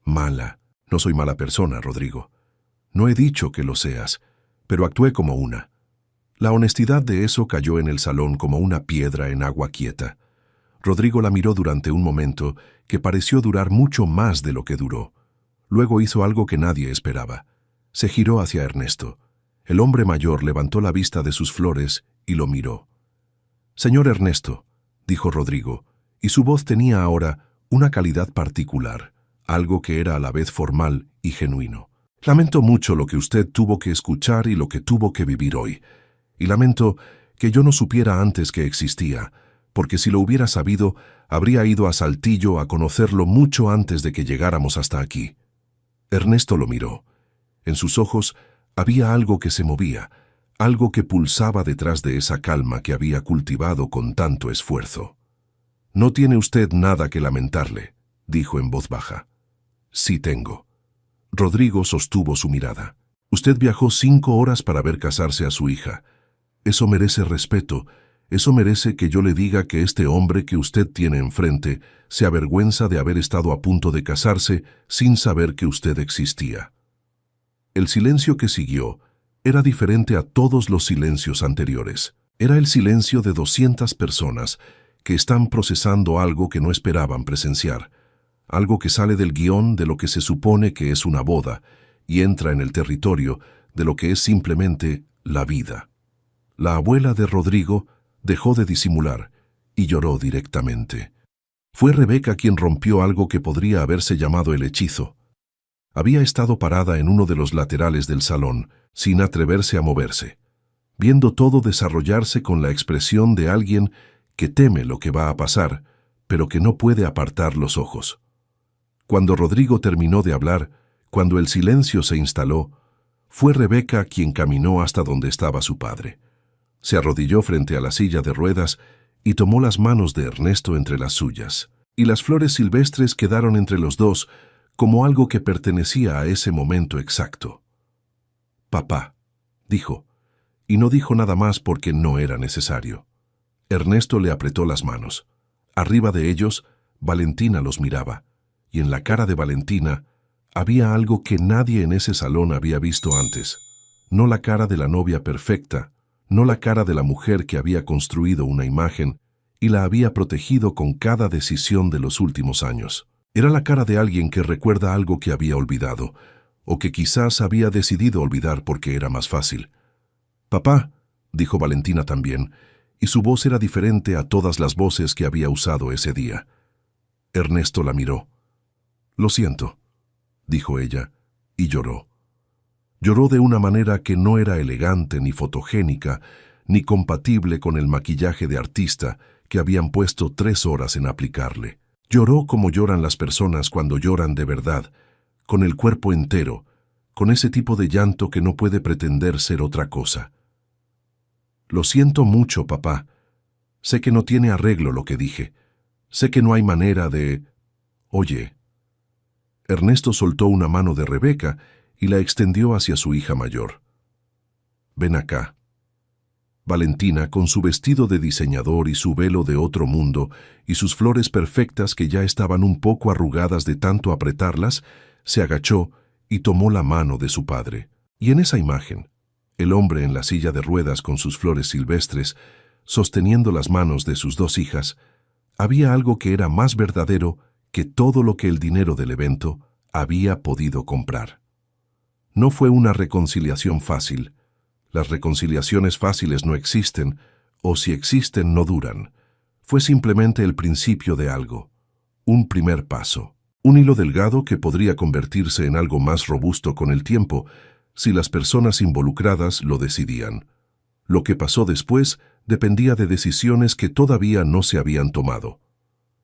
Mala. No soy mala persona, Rodrigo. No he dicho que lo seas, pero actué como una. La honestidad de eso cayó en el salón como una piedra en agua quieta. Rodrigo la miró durante un momento que pareció durar mucho más de lo que duró. Luego hizo algo que nadie esperaba. Se giró hacia Ernesto. El hombre mayor levantó la vista de sus flores y lo miró. «Señor Ernesto», dijo Rodrigo, y su voz tenía ahora una calidad particular, algo que era a la vez formal y genuino. «Lamento mucho lo que usted tuvo que escuchar y lo que tuvo que vivir hoy. Y lamento que yo no supiera antes que existía, porque si lo hubiera sabido, habría ido a Saltillo a conocerlo mucho antes de que llegáramos hasta aquí». Ernesto lo miró. En sus ojos había algo que se movía, algo que pulsaba detrás de esa calma que había cultivado con tanto esfuerzo. «No tiene usted nada que lamentarle», dijo en voz baja. «Sí tengo». Rodrigo sostuvo su mirada. «Usted viajó 5 horas para ver casarse a su hija. Eso merece respeto. Eso merece que yo le diga que este hombre que usted tiene enfrente se avergüenza de haber estado a punto de casarse sin saber que usted existía». El silencio que siguió era diferente a todos los silencios anteriores. Era el silencio de 200 personas que están procesando algo que no esperaban presenciar, algo que sale del guión de lo que se supone que es una boda y entra en el territorio de lo que es simplemente la vida. La abuela de Rodrigo dejó de disimular y lloró directamente. Fue Rebeca quien rompió algo que podría haberse llamado el hechizo. Había estado parada en uno de los laterales del salón, sin atreverse a moverse, viendo todo desarrollarse con la expresión de alguien que teme lo que va a pasar, pero que no puede apartar los ojos. Cuando Rodrigo terminó de hablar, cuando el silencio se instaló, fue Rebeca quien caminó hasta donde estaba su padre. Se arrodilló frente a la silla de ruedas y tomó las manos de Ernesto entre las suyas, y las flores silvestres quedaron entre los dos como algo que pertenecía a ese momento exacto. «Papá», dijo, y no dijo nada más porque no era necesario. Ernesto le apretó las manos. Arriba de ellos, Valentina los miraba, y en la cara de Valentina había algo que nadie en ese salón había visto antes. No la cara de la novia perfecta, no la cara de la mujer que había construido una imagen y la había protegido con cada decisión de los últimos años. Era la cara de alguien que recuerda algo que había olvidado, o que quizás había decidido olvidar porque era más fácil. «Papá», dijo Valentina también, y su voz era diferente a todas las voces que había usado ese día. Ernesto la miró. «Lo siento», dijo ella, y lloró. Lloró de una manera que no era elegante ni fotogénica, ni compatible con el maquillaje de artista que habían puesto 3 horas en aplicarle. Lloró como lloran las personas cuando lloran de verdad, con el cuerpo entero, con ese tipo de llanto que no puede pretender ser otra cosa. «Lo siento mucho, papá. Sé que no tiene arreglo lo que dije. Sé que no hay manera de... Oye». Ernesto soltó una mano de Rebeca y la extendió hacia su hija mayor. «Ven acá». Valentina, con su vestido de diseñador y su velo de otro mundo, y sus flores perfectas que ya estaban un poco arrugadas de tanto apretarlas, se agachó y tomó la mano de su padre. Y en esa imagen, el hombre en la silla de ruedas con sus flores silvestres, sosteniendo las manos de sus 2 hijas, había algo que era más verdadero que todo lo que el dinero del evento había podido comprar. No fue una reconciliación fácil. Las reconciliaciones fáciles no existen, o si existen no duran. Fue simplemente el principio de algo, un primer paso, un hilo delgado que podría convertirse en algo más robusto con el tiempo si las personas involucradas lo decidían. Lo que pasó después dependía de decisiones que todavía no se habían tomado.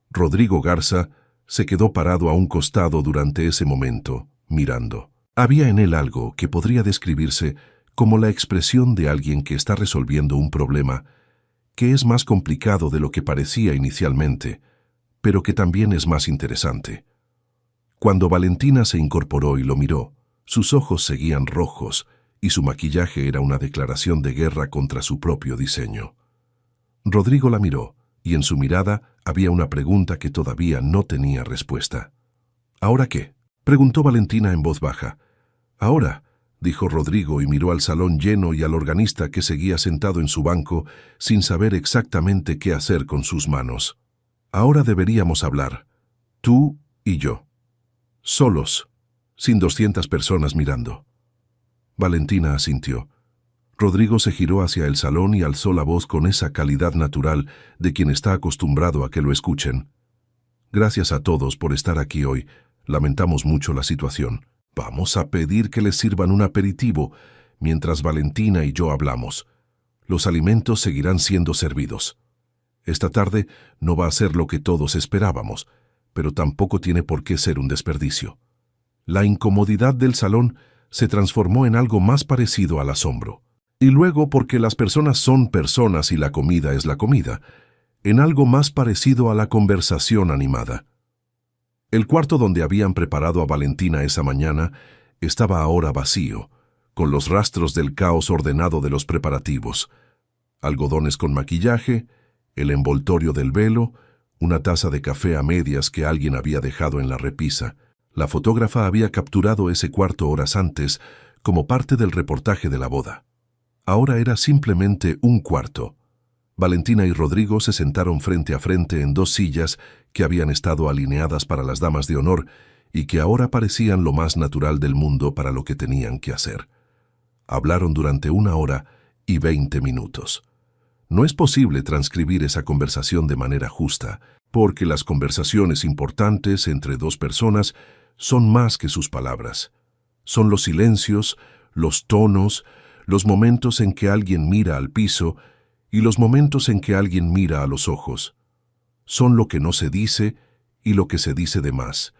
Rodrigo Garza se quedó parado a un costado durante ese momento, mirando. Había en él algo que podría describirse como la expresión de alguien que está resolviendo un problema que es más complicado de lo que parecía inicialmente, pero que también es más interesante. Cuando Valentina se incorporó y lo miró, sus ojos seguían rojos y su maquillaje era una declaración de guerra contra su propio diseño. Rodrigo la miró y en su mirada había una pregunta que todavía no tenía respuesta. ¿Ahora qué?, preguntó Valentina en voz baja. «Ahora», dijo Rodrigo y miró al salón lleno y al organista que seguía sentado en su banco sin saber exactamente qué hacer con sus manos. «Ahora deberíamos hablar, tú y yo. Solos, sin 200 personas mirando». Valentina asintió. Rodrigo se giró hacia el salón y alzó la voz con esa calidad natural de quien está acostumbrado a que lo escuchen. «Gracias a todos por estar aquí hoy. Lamentamos mucho la situación. Vamos a pedir que les sirvan un aperitivo mientras Valentina y yo hablamos. Los alimentos seguirán siendo servidos. Esta tarde no va a ser lo que todos esperábamos, pero tampoco tiene por qué ser un desperdicio». La incomodidad del salón se transformó en algo más parecido al asombro. Y luego, porque las personas son personas y la comida es la comida, en algo más parecido a la conversación animada. El cuarto donde habían preparado a Valentina esa mañana estaba ahora vacío, con los rastros del caos ordenado de los preparativos. Algodones con maquillaje, el envoltorio del velo, una taza de café a medias que alguien había dejado en la repisa. La fotógrafa había capturado ese cuarto horas antes como parte del reportaje de la boda. Ahora era simplemente un cuarto. Valentina y Rodrigo se sentaron frente a frente en dos sillas que habían estado alineadas para las damas de honor y que ahora parecían lo más natural del mundo para lo que tenían que hacer. Hablaron durante 1 hora y 20 minutos. No es posible transcribir esa conversación de manera justa, porque las conversaciones importantes entre dos personas son más que sus palabras. Son los silencios, los tonos, los momentos en que alguien mira al piso y los momentos en que alguien mira a los ojos. Son lo que no se dice y lo que se dice de más,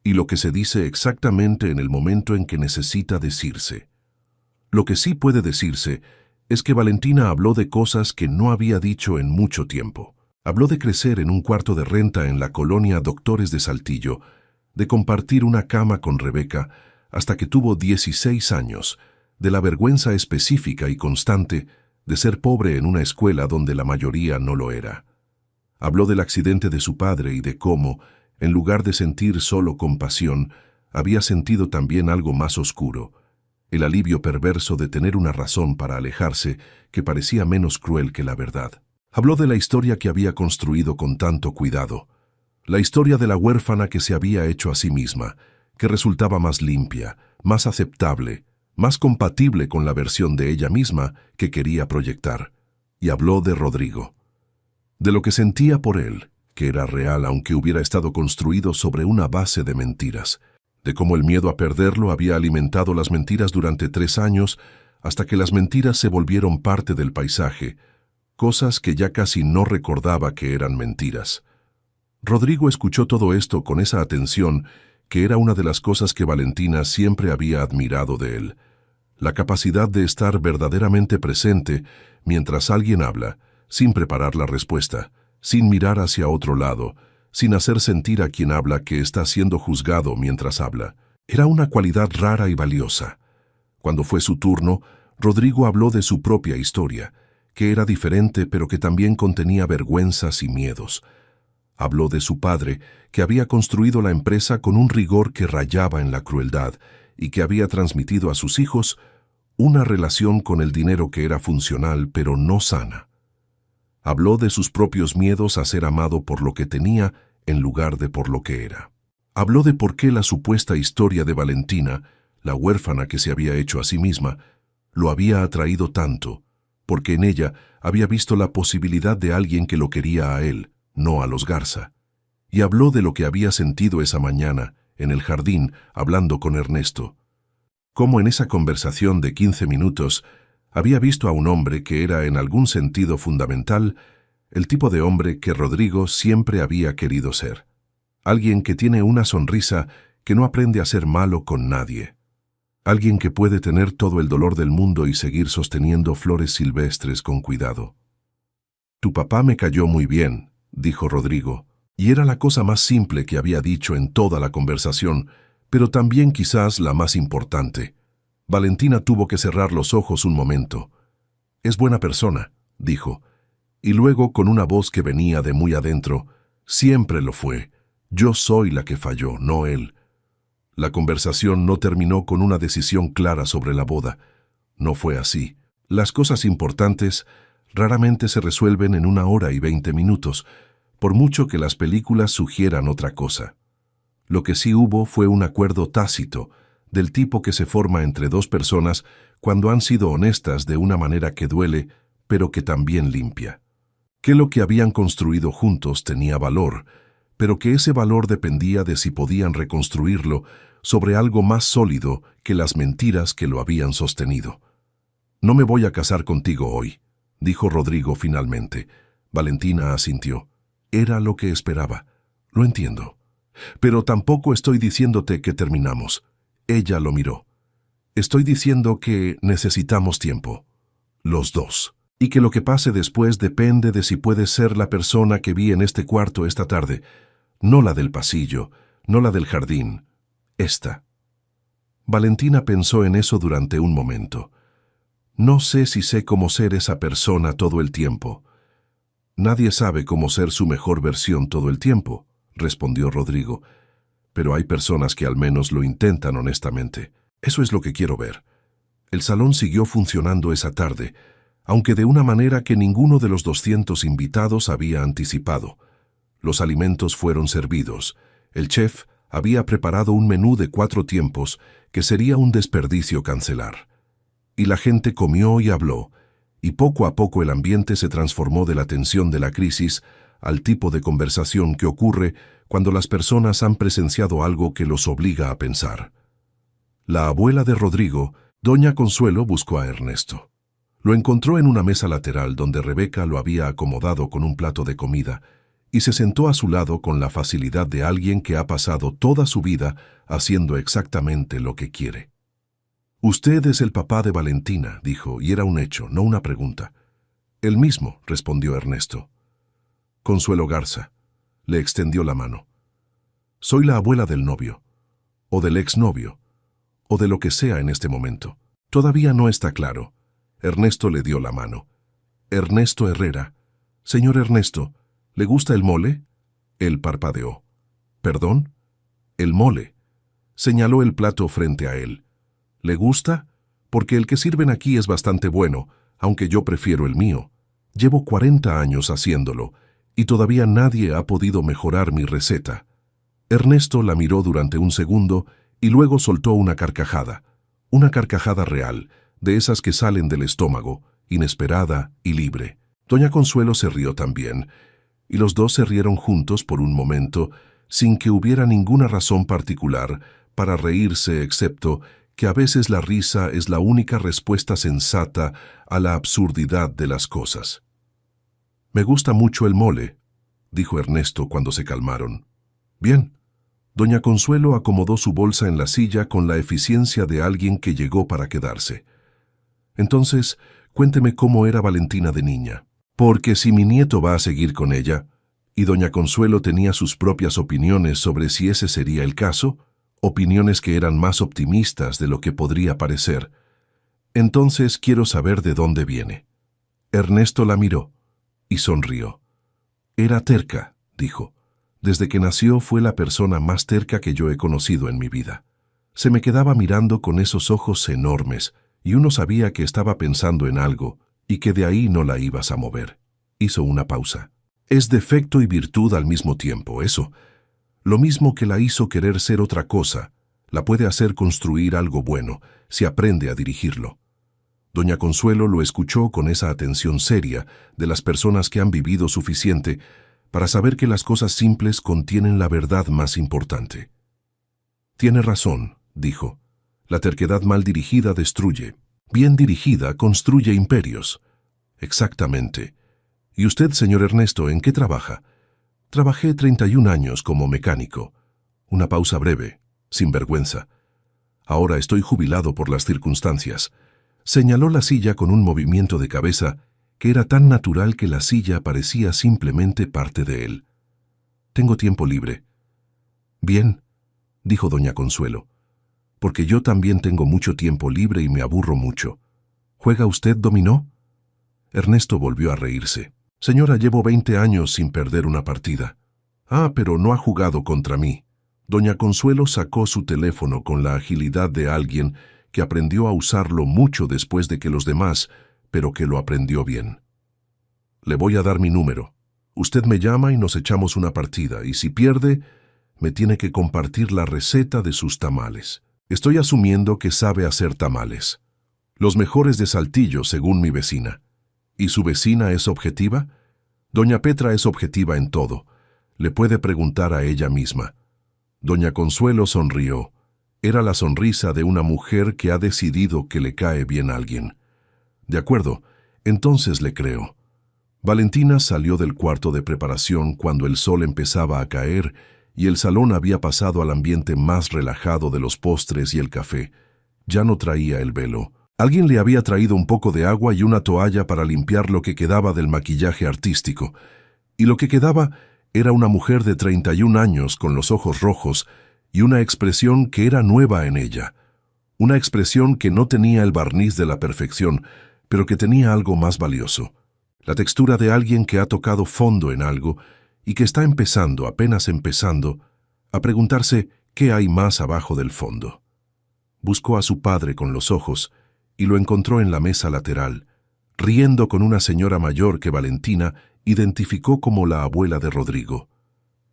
y lo que se dice exactamente en el momento en que necesita decirse. Lo que sí puede decirse es que Valentina habló de cosas que no había dicho en mucho tiempo. Habló de crecer en un cuarto de renta en la colonia Doctores de Saltillo, de compartir una cama con Rebeca hasta que tuvo 16 años, de la vergüenza específica y constante de ser pobre en una escuela donde la mayoría no lo era. Habló del accidente de su padre y de cómo, en lugar de sentir solo compasión, había sentido también algo más oscuro, el alivio perverso de tener una razón para alejarse que parecía menos cruel que la verdad. Habló de la historia que había construido con tanto cuidado, la historia de la huérfana que se había hecho a sí misma, que resultaba más limpia, más aceptable, más compatible con la versión de ella misma que quería proyectar. Y habló de Rodrigo, de lo que sentía por él, que era real aunque hubiera estado construido sobre una base de mentiras, de cómo el miedo a perderlo había alimentado las mentiras durante 3 años hasta que las mentiras se volvieron parte del paisaje, cosas que ya casi no recordaba que eran mentiras. Rodrigo escuchó todo esto con esa atención que era una de las cosas que Valentina siempre había admirado de él, la capacidad de estar verdaderamente presente mientras alguien habla, sin preparar la respuesta, sin mirar hacia otro lado, sin hacer sentir a quien habla que está siendo juzgado mientras habla. Era una cualidad rara y valiosa. Cuando fue su turno, Rodrigo habló de su propia historia, que era diferente pero que también contenía vergüenzas y miedos. Habló de su padre, que había construido la empresa con un rigor que rayaba en la crueldad y que había transmitido a sus hijos una relación con el dinero que era funcional pero no sana. Habló de sus propios miedos a ser amado por lo que tenía en lugar de por lo que era. Habló de por qué la supuesta historia de Valentina, la huérfana que se había hecho a sí misma, lo había atraído tanto, porque en ella había visto la posibilidad de alguien que lo quería a él, no a los Garza. Y habló de lo que había sentido esa mañana, en el jardín, hablando con Ernesto. Cómo en esa conversación de 15 minutos había visto a un hombre que era en algún sentido fundamental el tipo de hombre que Rodrigo siempre había querido ser. Alguien que tiene una sonrisa que no aprende a ser malo con nadie. Alguien que puede tener todo el dolor del mundo y seguir sosteniendo flores silvestres con cuidado. «Tu papá me cayó muy bien», dijo Rodrigo, y era la cosa más simple que había dicho en toda la conversación, pero también quizás la más importante. Valentina tuvo que cerrar los ojos un momento. «Es buena persona», dijo, Y luego, con una voz que venía de muy adentro, siempre lo fue. Yo soy la que falló, no él. La conversación no terminó con una decisión clara sobre la boda. No fue así. Las cosas importantes raramente se resuelven en 1 hora y 20 minutos, por mucho que las películas sugieran otra cosa. Lo que sí hubo fue un acuerdo tácito, del tipo que se forma entre dos personas cuando han sido honestas de una manera que duele, pero que también limpia. Que lo que habían construido juntos tenía valor, pero que ese valor dependía de si podían reconstruirlo sobre algo más sólido que las mentiras que lo habían sostenido. «No me voy a casar contigo hoy», dijo Rodrigo finalmente. Valentina asintió. Era lo que esperaba. «Lo entiendo. Pero tampoco estoy diciéndote que terminamos». Ella lo miró. «Estoy diciendo que necesitamos tiempo. Los dos. Y que lo que pase después depende de si puedes ser la persona que vi en este cuarto esta tarde. No la del pasillo, no la del jardín. Esta». Valentina pensó en eso durante un momento. «No sé si sé cómo ser esa persona todo el tiempo». «Nadie sabe cómo ser su mejor versión todo el tiempo», respondió Rodrigo. «Pero hay personas que al menos lo intentan honestamente. Eso es lo que quiero ver». El salón siguió funcionando esa tarde, aunque de una manera que ninguno de los 200 invitados había anticipado. Los alimentos fueron servidos. El chef había preparado un menú de 4 tiempos que sería un desperdicio cancelar. Y la gente comió y habló, y poco a poco el ambiente se transformó de la tensión de la crisis al tipo de conversación que ocurre cuando las personas han presenciado algo que los obliga a pensar. La abuela de Rodrigo, doña Consuelo, buscó a Ernesto. Lo encontró en una mesa lateral donde Rebeca lo había acomodado con un plato de comida y se sentó a su lado con la facilidad de alguien que ha pasado toda su vida haciendo exactamente lo que quiere. «Usted es el papá de Valentina», dijo, y era un hecho, no una pregunta. «El mismo», respondió Ernesto. «Consuelo Garza», le extendió la mano. «Soy la abuela del novio, o del exnovio, o de lo que sea en este momento. Todavía no está claro». Ernesto le dio la mano. «Ernesto Herrera. Señor Ernesto, ¿le gusta el mole?» Él parpadeó. «¿Perdón?» «El mole». Señaló el plato frente a él. «¿Le gusta? Porque el que sirven aquí es bastante bueno, aunque yo prefiero el mío. Llevo 40 años haciéndolo, y todavía nadie ha podido mejorar mi receta». Ernesto la miró durante un segundo y luego soltó una carcajada real, de esas que salen del estómago, inesperada y libre. Doña Consuelo se rió también, y los dos se rieron juntos por un momento, sin que hubiera ninguna razón particular para reírse excepto que a veces la risa es la única respuesta sensata a la absurdidad de las cosas. «Me gusta mucho el mole», dijo Ernesto cuando se calmaron. «Bien». Doña Consuelo acomodó su bolsa en la silla con la eficiencia de alguien que llegó para quedarse. «Entonces, cuénteme cómo era Valentina de niña. Porque si mi nieto va a seguir con ella», y doña Consuelo tenía sus propias opiniones sobre si ese sería el caso, opiniones que eran más optimistas de lo que podría parecer. «Entonces quiero saber de dónde viene». Ernesto la miró y sonrió. «Era terca», dijo. «Desde que nació fue la persona más terca que yo he conocido en mi vida. Se me quedaba mirando con esos ojos enormes y uno sabía que estaba pensando en algo y que de ahí no la ibas a mover». Hizo una pausa. «Es defecto y virtud al mismo tiempo, eso. Lo mismo que la hizo querer ser otra cosa, la puede hacer construir algo bueno, si aprende a dirigirlo». Doña Consuelo lo escuchó con esa atención seria de las personas que han vivido suficiente para saber que las cosas simples contienen la verdad más importante. «Tiene razón», dijo. «La terquedad mal dirigida destruye. Bien dirigida construye imperios». «Exactamente. ¿Y usted, señor Ernesto, en qué trabaja?» «Trabajé 31 años como mecánico». Una pausa breve, sin vergüenza. «Ahora estoy jubilado por las circunstancias». Señaló la silla con un movimiento de cabeza que era tan natural que la silla parecía simplemente parte de él. «Tengo tiempo libre». «Bien», dijo doña Consuelo, «porque yo también tengo mucho tiempo libre y me aburro mucho. ¿Juega usted dominó?» Ernesto volvió a reírse. Señora, llevo 20 años sin perder una partida. Ah, pero no ha jugado contra mí. Doña Consuelo sacó su teléfono con la agilidad de alguien que aprendió a usarlo mucho después de que los demás, pero que lo aprendió bien. Le voy a dar mi número. Usted me llama y nos echamos una partida, y si pierde, me tiene que compartir la receta de sus tamales. Estoy asumiendo que sabe hacer tamales. Los mejores de Saltillo, según mi vecina. ¿Y su vecina es objetiva? Doña Petra es objetiva en todo. Le puede preguntar a ella misma. Doña Consuelo sonrió. Era la sonrisa de una mujer que ha decidido que le cae bien a alguien. De acuerdo, entonces le creo. Valentina salió del cuarto de preparación cuando el sol empezaba a caer y el salón había pasado al ambiente más relajado de los postres y el café. Ya no traía el velo. Alguien le había traído un poco de agua y una toalla para limpiar lo que quedaba del maquillaje artístico. Y lo que quedaba era una mujer de 31 años con los ojos rojos y una expresión que era nueva en ella. Una expresión que no tenía el barniz de la perfección, pero que tenía algo más valioso. La textura de alguien que ha tocado fondo en algo y que está empezando, apenas empezando, a preguntarse qué hay más abajo del fondo. Buscó a su padre con los ojos y lo encontró en la mesa lateral, riendo con una señora mayor que Valentina identificó como la abuela de Rodrigo.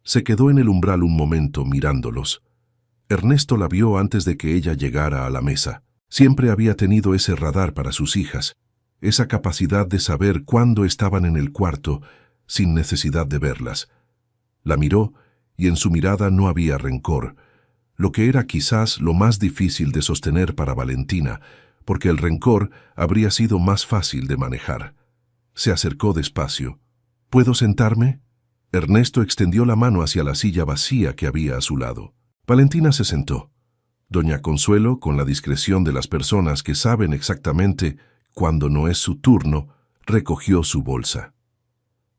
Se quedó en el umbral un momento mirándolos. Ernesto la vio antes de que ella llegara a la mesa. Siempre había tenido ese radar para sus hijas, esa capacidad de saber cuándo estaban en el cuarto sin necesidad de verlas. La miró y en su mirada no había rencor, lo que era quizás lo más difícil de sostener para Valentina, porque el rencor habría sido más fácil de manejar. Se acercó despacio. ¿Puedo sentarme? Ernesto extendió la mano hacia la silla vacía que había a su lado. Valentina se sentó. Doña Consuelo, con la discreción de las personas que saben exactamente cuando no es su turno, recogió su bolsa.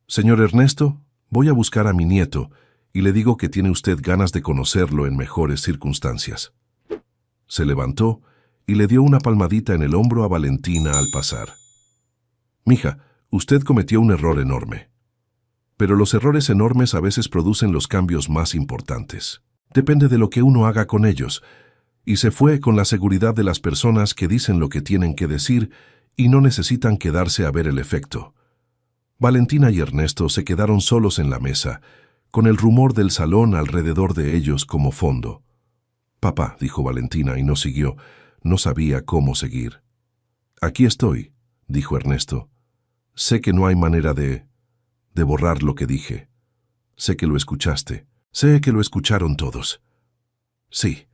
Señor Ernesto, voy a buscar a mi nieto y le digo que tiene usted ganas de conocerlo en mejores circunstancias. Se levantó y le dio una palmadita en el hombro a Valentina al pasar. Mija, usted cometió un error enorme. Pero los errores enormes a veces producen los cambios más importantes. Depende de lo que uno haga con ellos. Y se fue con la seguridad de las personas que dicen lo que tienen que decir y no necesitan quedarse a ver el efecto. Valentina y Ernesto se quedaron solos en la mesa, con el rumor del salón alrededor de ellos como fondo. Papá, dijo Valentina y no siguió. No sabía cómo seguir. Aquí estoy, dijo Ernesto. Sé que no hay manera de borrar lo que dije. Sé que lo escuchaste. Sé que lo escucharon todos. Sí.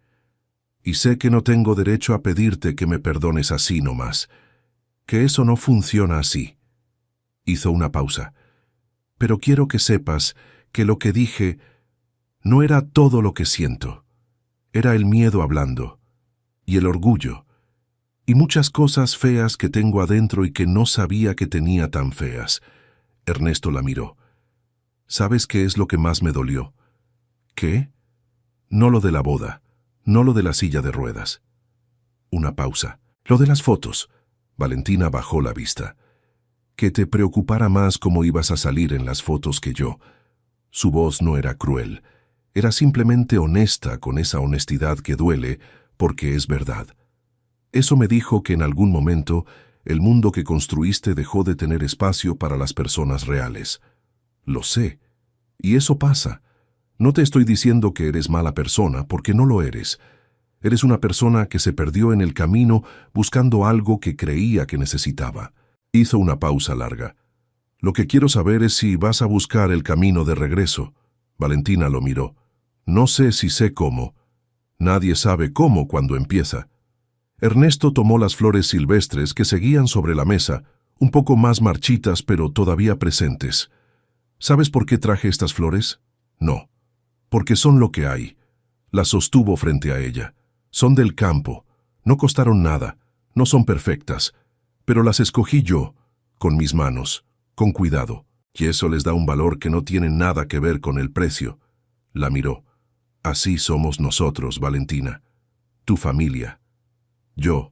Y sé que no tengo derecho a pedirte que me perdones así nomás. Que eso no funciona así. Hizo una pausa. Pero quiero que sepas que lo que dije no era todo lo que siento. Era el miedo hablando. Y el orgullo. Y muchas cosas feas que tengo adentro y que no sabía que tenía tan feas. Ernesto la miró. ¿Sabes qué es lo que más me dolió? ¿Qué? No lo de la boda, no lo de la silla de ruedas. Una pausa. Lo de las fotos. Valentina bajó la vista. Que te preocupara más cómo ibas a salir en las fotos que yo. Su voz no era cruel. Era simplemente honesta, con esa honestidad que duele, porque es verdad. Eso me dijo que en algún momento el mundo que construiste dejó de tener espacio para las personas reales. Lo sé. Y eso pasa. No te estoy diciendo que eres mala persona, porque no lo eres. Eres una persona que se perdió en el camino buscando algo que creía que necesitaba. Hizo una pausa larga. Lo que quiero saber es si vas a buscar el camino de regreso. Valentina lo miró. No sé si sé cómo. Nadie sabe cómo cuando empieza. Ernesto tomó las flores silvestres que seguían sobre la mesa, un poco más marchitas pero todavía presentes. ¿Sabes por qué traje estas flores? No. Porque son lo que hay. Las sostuvo frente a ella. Son del campo. No costaron nada. No son perfectas. Pero las escogí yo, con mis manos, con cuidado. Y eso les da un valor que no tiene nada que ver con el precio. La miró. Así somos nosotros, Valentina. Tu familia. Yo.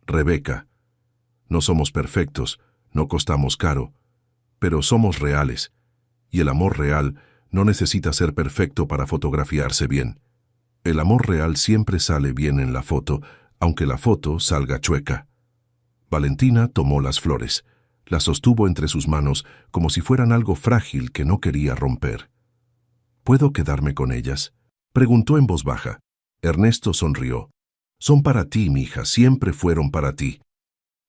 Rebeca. No somos perfectos. No costamos caro. pero somos reales, y el amor real no necesita ser perfecto para fotografiarse bien. El amor real siempre sale bien en la foto, aunque la foto salga chueca. Valentina tomó las flores, las sostuvo entre sus manos como si fueran algo frágil que no quería romper. ¿Puedo quedarme con ellas?, preguntó en voz baja. Ernesto sonrió. Son para ti, mija, siempre fueron para ti.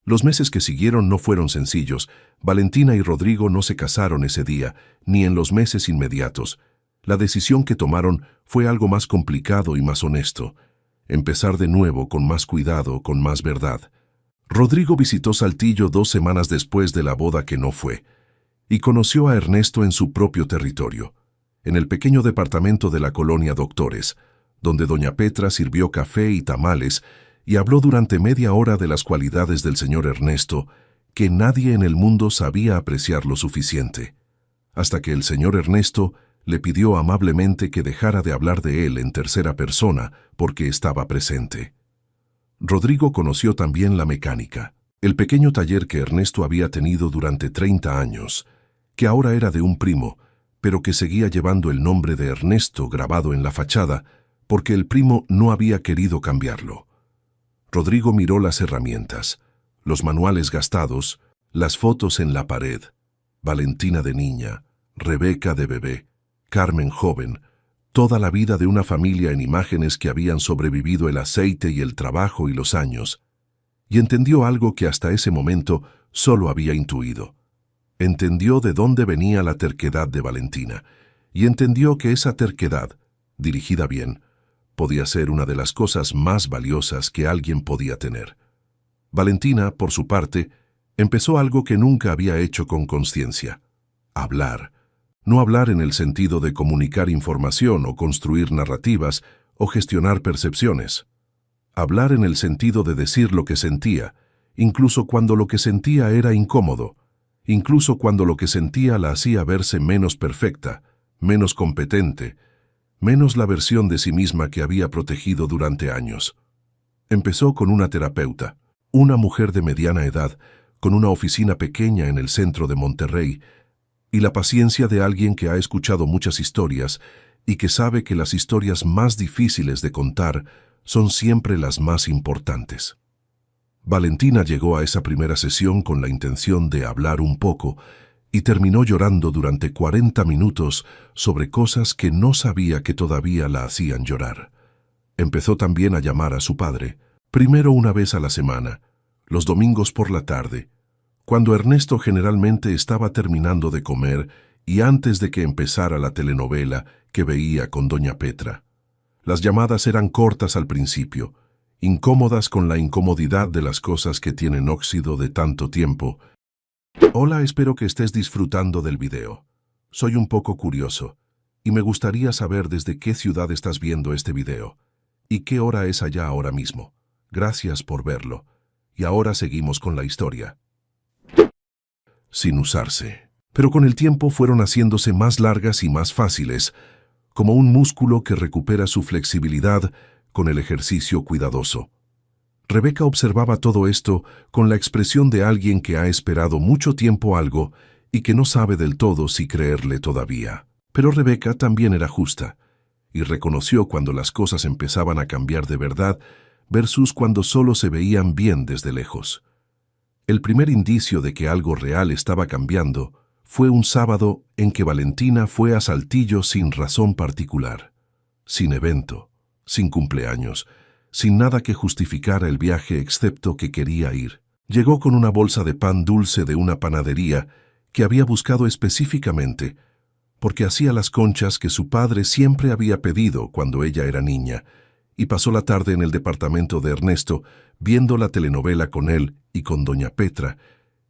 Los meses que siguieron no fueron sencillos. Valentina y Rodrigo no se casaron ese día, ni en los meses inmediatos. La decisión que tomaron fue algo más complicado y más honesto. Empezar de nuevo con más cuidado, con más verdad. Rodrigo visitó Saltillo 2 semanas después de la boda que no fue, y conoció a Ernesto en su propio territorio, en el pequeño departamento de la colonia Doctores, donde doña Petra sirvió café y tamales y habló durante media hora de las cualidades del señor Ernesto, que nadie en el mundo sabía apreciar lo suficiente, hasta que el señor Ernesto le pidió amablemente que dejara de hablar de él en tercera persona porque estaba presente. Rodrigo conoció también la mecánica, el pequeño taller que Ernesto había tenido durante 30 años, que ahora era de un primo, pero que seguía llevando el nombre de Ernesto grabado en la fachada, porque el primo no había querido cambiarlo. Rodrigo miró las herramientas, los manuales gastados, las fotos en la pared, Valentina de niña, Rebeca de bebé, Carmen joven, toda la vida de una familia en imágenes que habían sobrevivido el aceite y el trabajo y los años, y entendió algo que hasta ese momento solo había intuido. Entendió de dónde venía la terquedad de Valentina, y entendió que esa terquedad, dirigida bien, podía ser una de las cosas más valiosas que alguien podía tener. Valentina, por su parte, empezó algo que nunca había hecho con consciencia: hablar. No hablar en el sentido de comunicar información o construir narrativas o gestionar percepciones. Hablar en el sentido de decir lo que sentía, incluso cuando lo que sentía era incómodo, incluso cuando lo que sentía la hacía verse menos perfecta, menos competente, menos la versión de sí misma que había protegido durante años. Empezó con una terapeuta, una mujer de mediana edad, con una oficina pequeña en el centro de Monterrey, y la paciencia de alguien que ha escuchado muchas historias y que sabe que las historias más difíciles de contar son siempre las más importantes. Valentina llegó a esa primera sesión con la intención de hablar un poco y terminó llorando durante 40 minutos sobre cosas que no sabía que todavía la hacían llorar. Empezó también a llamar a su padre, primero una vez a la semana, los domingos por la tarde, cuando Ernesto generalmente estaba terminando de comer y antes de que empezara la telenovela que veía con doña Petra. Las llamadas eran cortas al principio, incómodas con la incomodidad de las cosas que tienen óxido de tanto tiempo. Hola, espero que estés disfrutando del video. Soy un poco curioso, y me gustaría saber desde qué ciudad estás viendo este video, y qué hora es allá ahora mismo. Gracias por verlo. Y ahora seguimos con la historia. Sin usarse. Pero con el tiempo fueron haciéndose más largas y más fáciles, como un músculo que recupera su flexibilidad con el ejercicio cuidadoso. Rebeca observaba todo esto con la expresión de alguien que ha esperado mucho tiempo algo y que no sabe del todo si creerle todavía. Pero Rebeca también era justa, y reconoció cuando las cosas empezaban a cambiar de verdad versus cuando solo se veían bien desde lejos. El primer indicio de que algo real estaba cambiando fue un sábado en que Valentina fue a Saltillo sin razón particular, sin evento, sin cumpleaños, sin nada que justificara el viaje excepto que quería ir. Llegó con una bolsa de pan dulce de una panadería que había buscado específicamente porque hacía las conchas que su padre siempre había pedido cuando ella era niña, y pasó la tarde en el departamento de Ernesto viendo la telenovela con él y con doña Petra,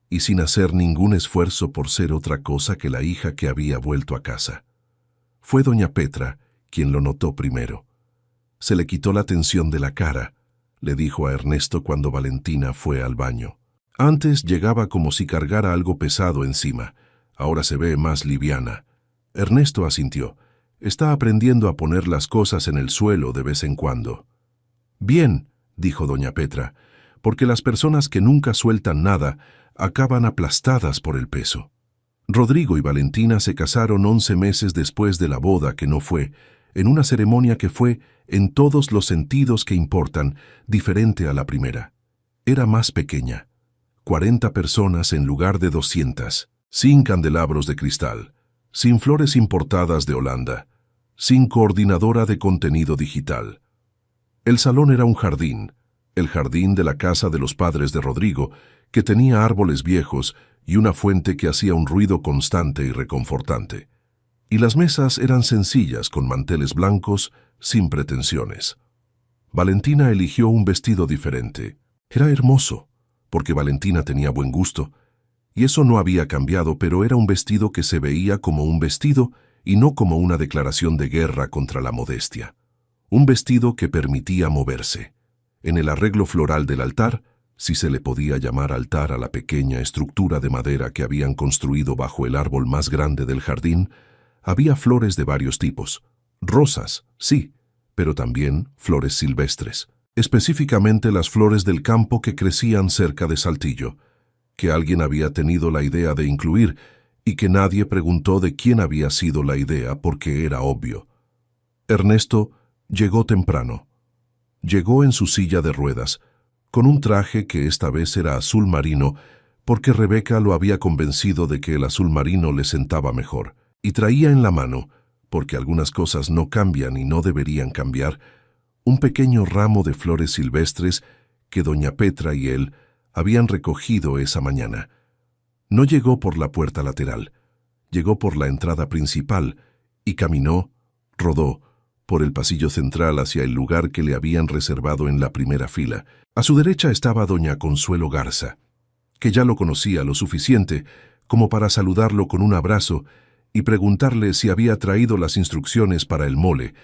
y sin hacer ningún esfuerzo por ser otra cosa que la hija que había vuelto a casa. Fue doña Petra quien lo notó primero. Se le quitó la tensión de la cara, le dijo a Ernesto cuando Valentina fue al baño. Antes llegaba como si cargara algo pesado encima, ahora se ve más liviana. Ernesto asintió. Está aprendiendo a poner las cosas en el suelo de vez en cuando. Bien, dijo doña Petra, porque las personas que nunca sueltan nada acaban aplastadas por el peso. Rodrigo y Valentina se casaron 11 meses después de la boda que no fue, en una ceremonia que fue, en todos los sentidos que importan, diferente a la primera. Era más pequeña. 40 personas en lugar de 200, sin candelabros de cristal, sin flores importadas de Holanda, sin coordinadora de contenido digital. El salón era un jardín, el jardín de la casa de los padres de Rodrigo, que tenía árboles viejos y una fuente que hacía un ruido constante y reconfortante. Y las mesas eran sencillas, con manteles blancos, sin pretensiones. Valentina eligió un vestido diferente. Era hermoso, porque Valentina tenía buen gusto, y eso no había cambiado, pero era un vestido que se veía como un vestido y no como una declaración de guerra contra la modestia. Un vestido que permitía moverse. En el arreglo floral del altar, si se le podía llamar altar a la pequeña estructura de madera que habían construido bajo el árbol más grande del jardín, había flores de varios tipos. Rosas, sí, pero también flores silvestres. Específicamente las flores del campo que crecían cerca de Saltillo, que alguien había tenido la idea de incluir y que nadie preguntó de quién había sido la idea porque era obvio. Ernesto llegó temprano. Llegó en su silla de ruedas, con un traje que esta vez era azul marino porque Rebeca lo había convencido de que el azul marino le sentaba mejor, y traía en la mano, porque algunas cosas no cambian y no deberían cambiar, un pequeño ramo de flores silvestres que doña Petra y él habían recogido esa mañana. No llegó por la puerta lateral, llegó por la entrada principal y caminó, rodó, por el pasillo central hacia el lugar que le habían reservado en la primera fila. A su derecha estaba doña Consuelo Garza, que ya lo conocía lo suficiente como para saludarlo con un abrazo y preguntarle si había traído las instrucciones para el mole,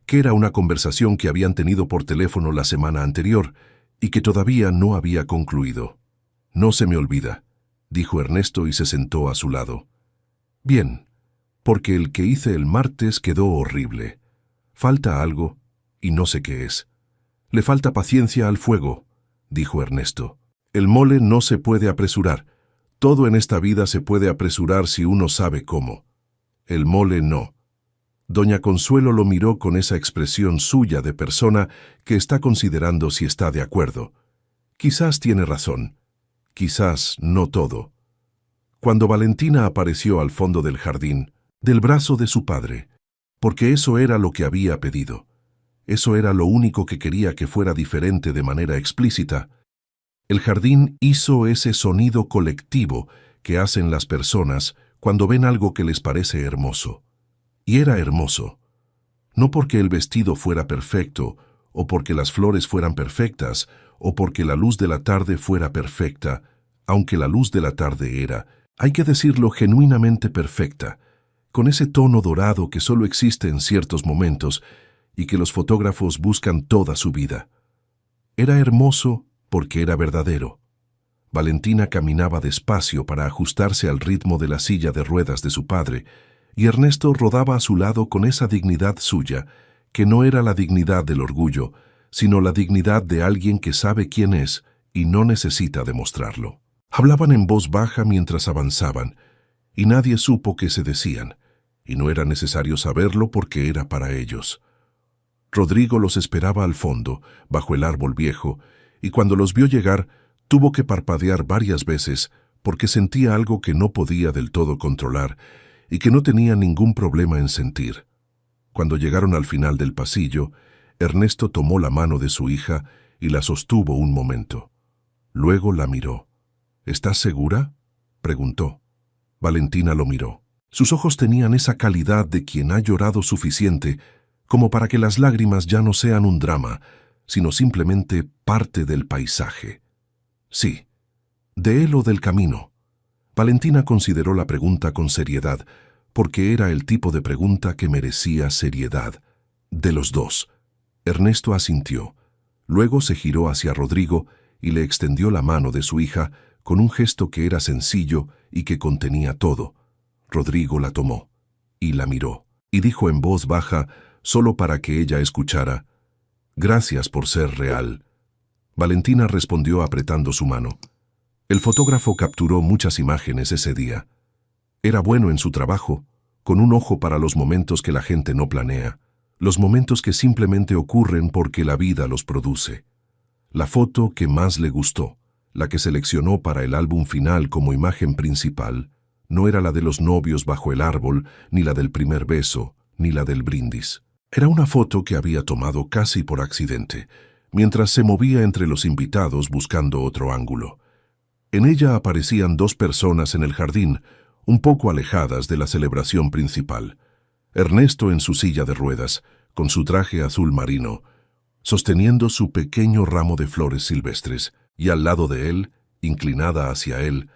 que era una conversación que habían tenido por teléfono la semana anterior y que todavía no había concluido. «No se me olvida», dijo Ernesto y se sentó a su lado. «Bien, porque el que hice el martes quedó horrible. Falta algo, y no sé qué es». «Le falta paciencia al fuego», dijo Ernesto. «El mole no se puede apresurar. Todo en esta vida se puede apresurar si uno sabe cómo. El mole no». Doña Consuelo lo miró con esa expresión suya de persona que está considerando si está de acuerdo. Quizás tiene razón, quizás no todo. Cuando Valentina apareció al fondo del jardín, del brazo de su padre, porque eso era lo que había pedido, eso era lo único que quería que fuera diferente de manera explícita, el jardín hizo ese sonido colectivo que hacen las personas cuando ven algo que les parece hermoso. Y era hermoso. No porque el vestido fuera perfecto, o porque las flores fueran perfectas, o porque la luz de la tarde fuera perfecta, aunque la luz de la tarde era, hay que decirlo, genuinamente perfecta, con ese tono dorado que solo existe en ciertos momentos y que los fotógrafos buscan toda su vida. Era hermoso porque era verdadero. Valentina caminaba despacio para ajustarse al ritmo de la silla de ruedas de su padre, y Ernesto rodaba a su lado con esa dignidad suya, que no era la dignidad del orgullo, sino la dignidad de alguien que sabe quién es y no necesita demostrarlo. Hablaban en voz baja mientras avanzaban, y nadie supo qué se decían, y no era necesario saberlo porque era para ellos. Rodrigo los esperaba al fondo, bajo el árbol viejo, y cuando los vio llegar, tuvo que parpadear varias veces porque sentía algo que no podía del todo controlar y que no tenía ningún problema en sentir. Cuando llegaron al final del pasillo, Ernesto tomó la mano de su hija y la sostuvo un momento. Luego la miró. «¿Estás segura?», preguntó. Valentina lo miró. Sus ojos tenían esa calidad de quien ha llorado suficiente como para que las lágrimas ya no sean un drama, sino simplemente parte del paisaje. «Sí». «¿De él o del camino?». Valentina consideró la pregunta con seriedad, porque era el tipo de pregunta que merecía seriedad. «De los dos». Ernesto asintió. Luego se giró hacia Rodrigo y le extendió la mano de su hija con un gesto que era sencillo y que contenía todo. Rodrigo la tomó y la miró, y dijo en voz baja, solo para que ella escuchara: «Gracias por ser real». Valentina respondió apretando su mano. El fotógrafo capturó muchas imágenes ese día. Era bueno en su trabajo, con un ojo para los momentos que la gente no planea, los momentos que simplemente ocurren porque la vida los produce. La foto que más le gustó, la que seleccionó para el álbum final como imagen principal, no era la de los novios bajo el árbol, ni la del primer beso, ni la del brindis. Era una foto que había tomado casi por accidente, mientras se movía entre los invitados buscando otro ángulo. En ella aparecían dos personas en el jardín, un poco alejadas de la celebración principal. Ernesto en su silla de ruedas, con su traje azul marino, sosteniendo su pequeño ramo de flores silvestres, y al lado de él, inclinada hacia él,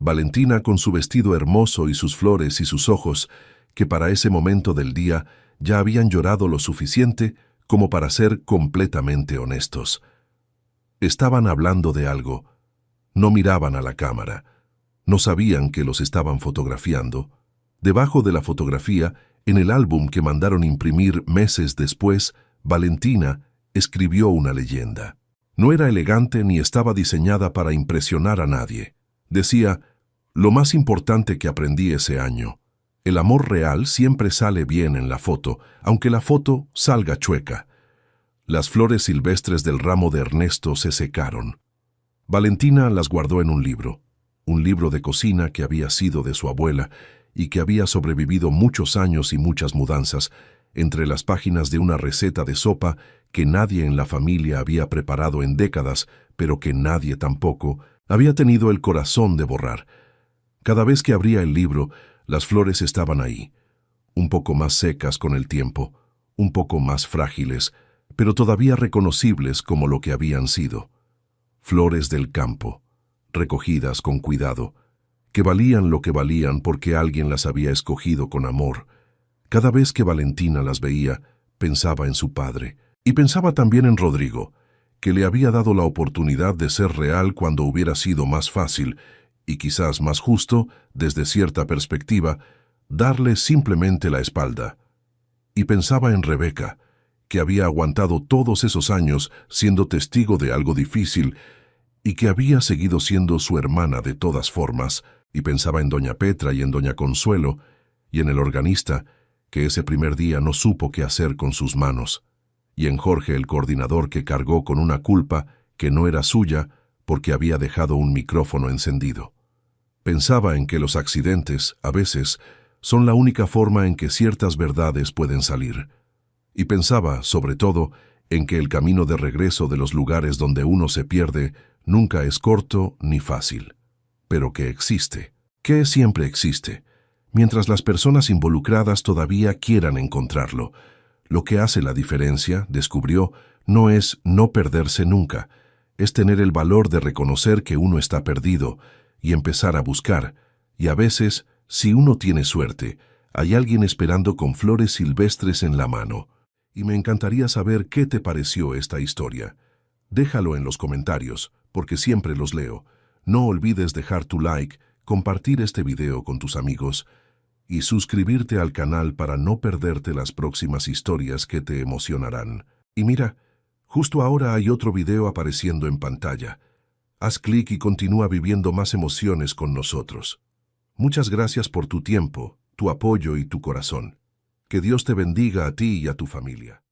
Valentina con su vestido hermoso y sus flores y sus ojos, que para ese momento del día ya habían llorado lo suficiente como para ser completamente honestos. Estaban hablando de algo. No miraban a la cámara. No sabían que los estaban fotografiando. Debajo de la fotografía, en el álbum que mandaron imprimir meses después, Valentina escribió una leyenda. No era elegante ni estaba diseñada para impresionar a nadie. Decía, lo más importante que aprendí ese año. El amor real siempre sale bien en la foto, aunque la foto salga chueca. Las flores silvestres del ramo de Ernesto se secaron. Valentina las guardó en un libro de cocina que había sido de su abuela y que había sobrevivido muchos años y muchas mudanzas, entre las páginas de una receta de sopa que nadie en la familia había preparado en décadas, pero que nadie tampoco había tenido el corazón de borrar. Cada vez que abría el libro, las flores estaban ahí, un poco más secas con el tiempo, un poco más frágiles, pero todavía reconocibles como lo que habían sido. Flores del campo, recogidas con cuidado, que valían lo que valían porque alguien las había escogido con amor. Cada vez que Valentina las veía, pensaba en su padre, y pensaba también en Rodrigo, que le había dado la oportunidad de ser real cuando hubiera sido más fácil, y quizás más justo, desde cierta perspectiva, darle simplemente la espalda. Y pensaba en Rebeca, que había aguantado todos esos años siendo testigo de algo difícil, y que había seguido siendo su hermana de todas formas, y pensaba en doña Petra y en doña Consuelo, y en el organista, que ese primer día no supo qué hacer con sus manos, y en Jorge el coordinador que cargó con una culpa que no era suya porque había dejado un micrófono encendido. Pensaba en que los accidentes, a veces, son la única forma en que ciertas verdades pueden salir. Y pensaba, sobre todo, en que el camino de regreso de los lugares donde uno se pierde nunca es corto ni fácil, pero que existe, que siempre existe, mientras las personas involucradas todavía quieran encontrarlo. Lo que hace la diferencia, descubrió, no es no perderse nunca, es tener el valor de reconocer que uno está perdido y empezar a buscar, y a veces, si uno tiene suerte, hay alguien esperando con flores silvestres en la mano. Y me encantaría saber qué te pareció esta historia. Déjalo en los comentarios, porque siempre los leo. No olvides dejar tu like, compartir este video con tus amigos y suscribirte al canal para no perderte las próximas historias que te emocionarán. Y mira, justo ahora hay otro video apareciendo en pantalla. Haz clic y continúa viviendo más emociones con nosotros. Muchas gracias por tu tiempo, tu apoyo y tu corazón. Que Dios te bendiga a ti y a tu familia.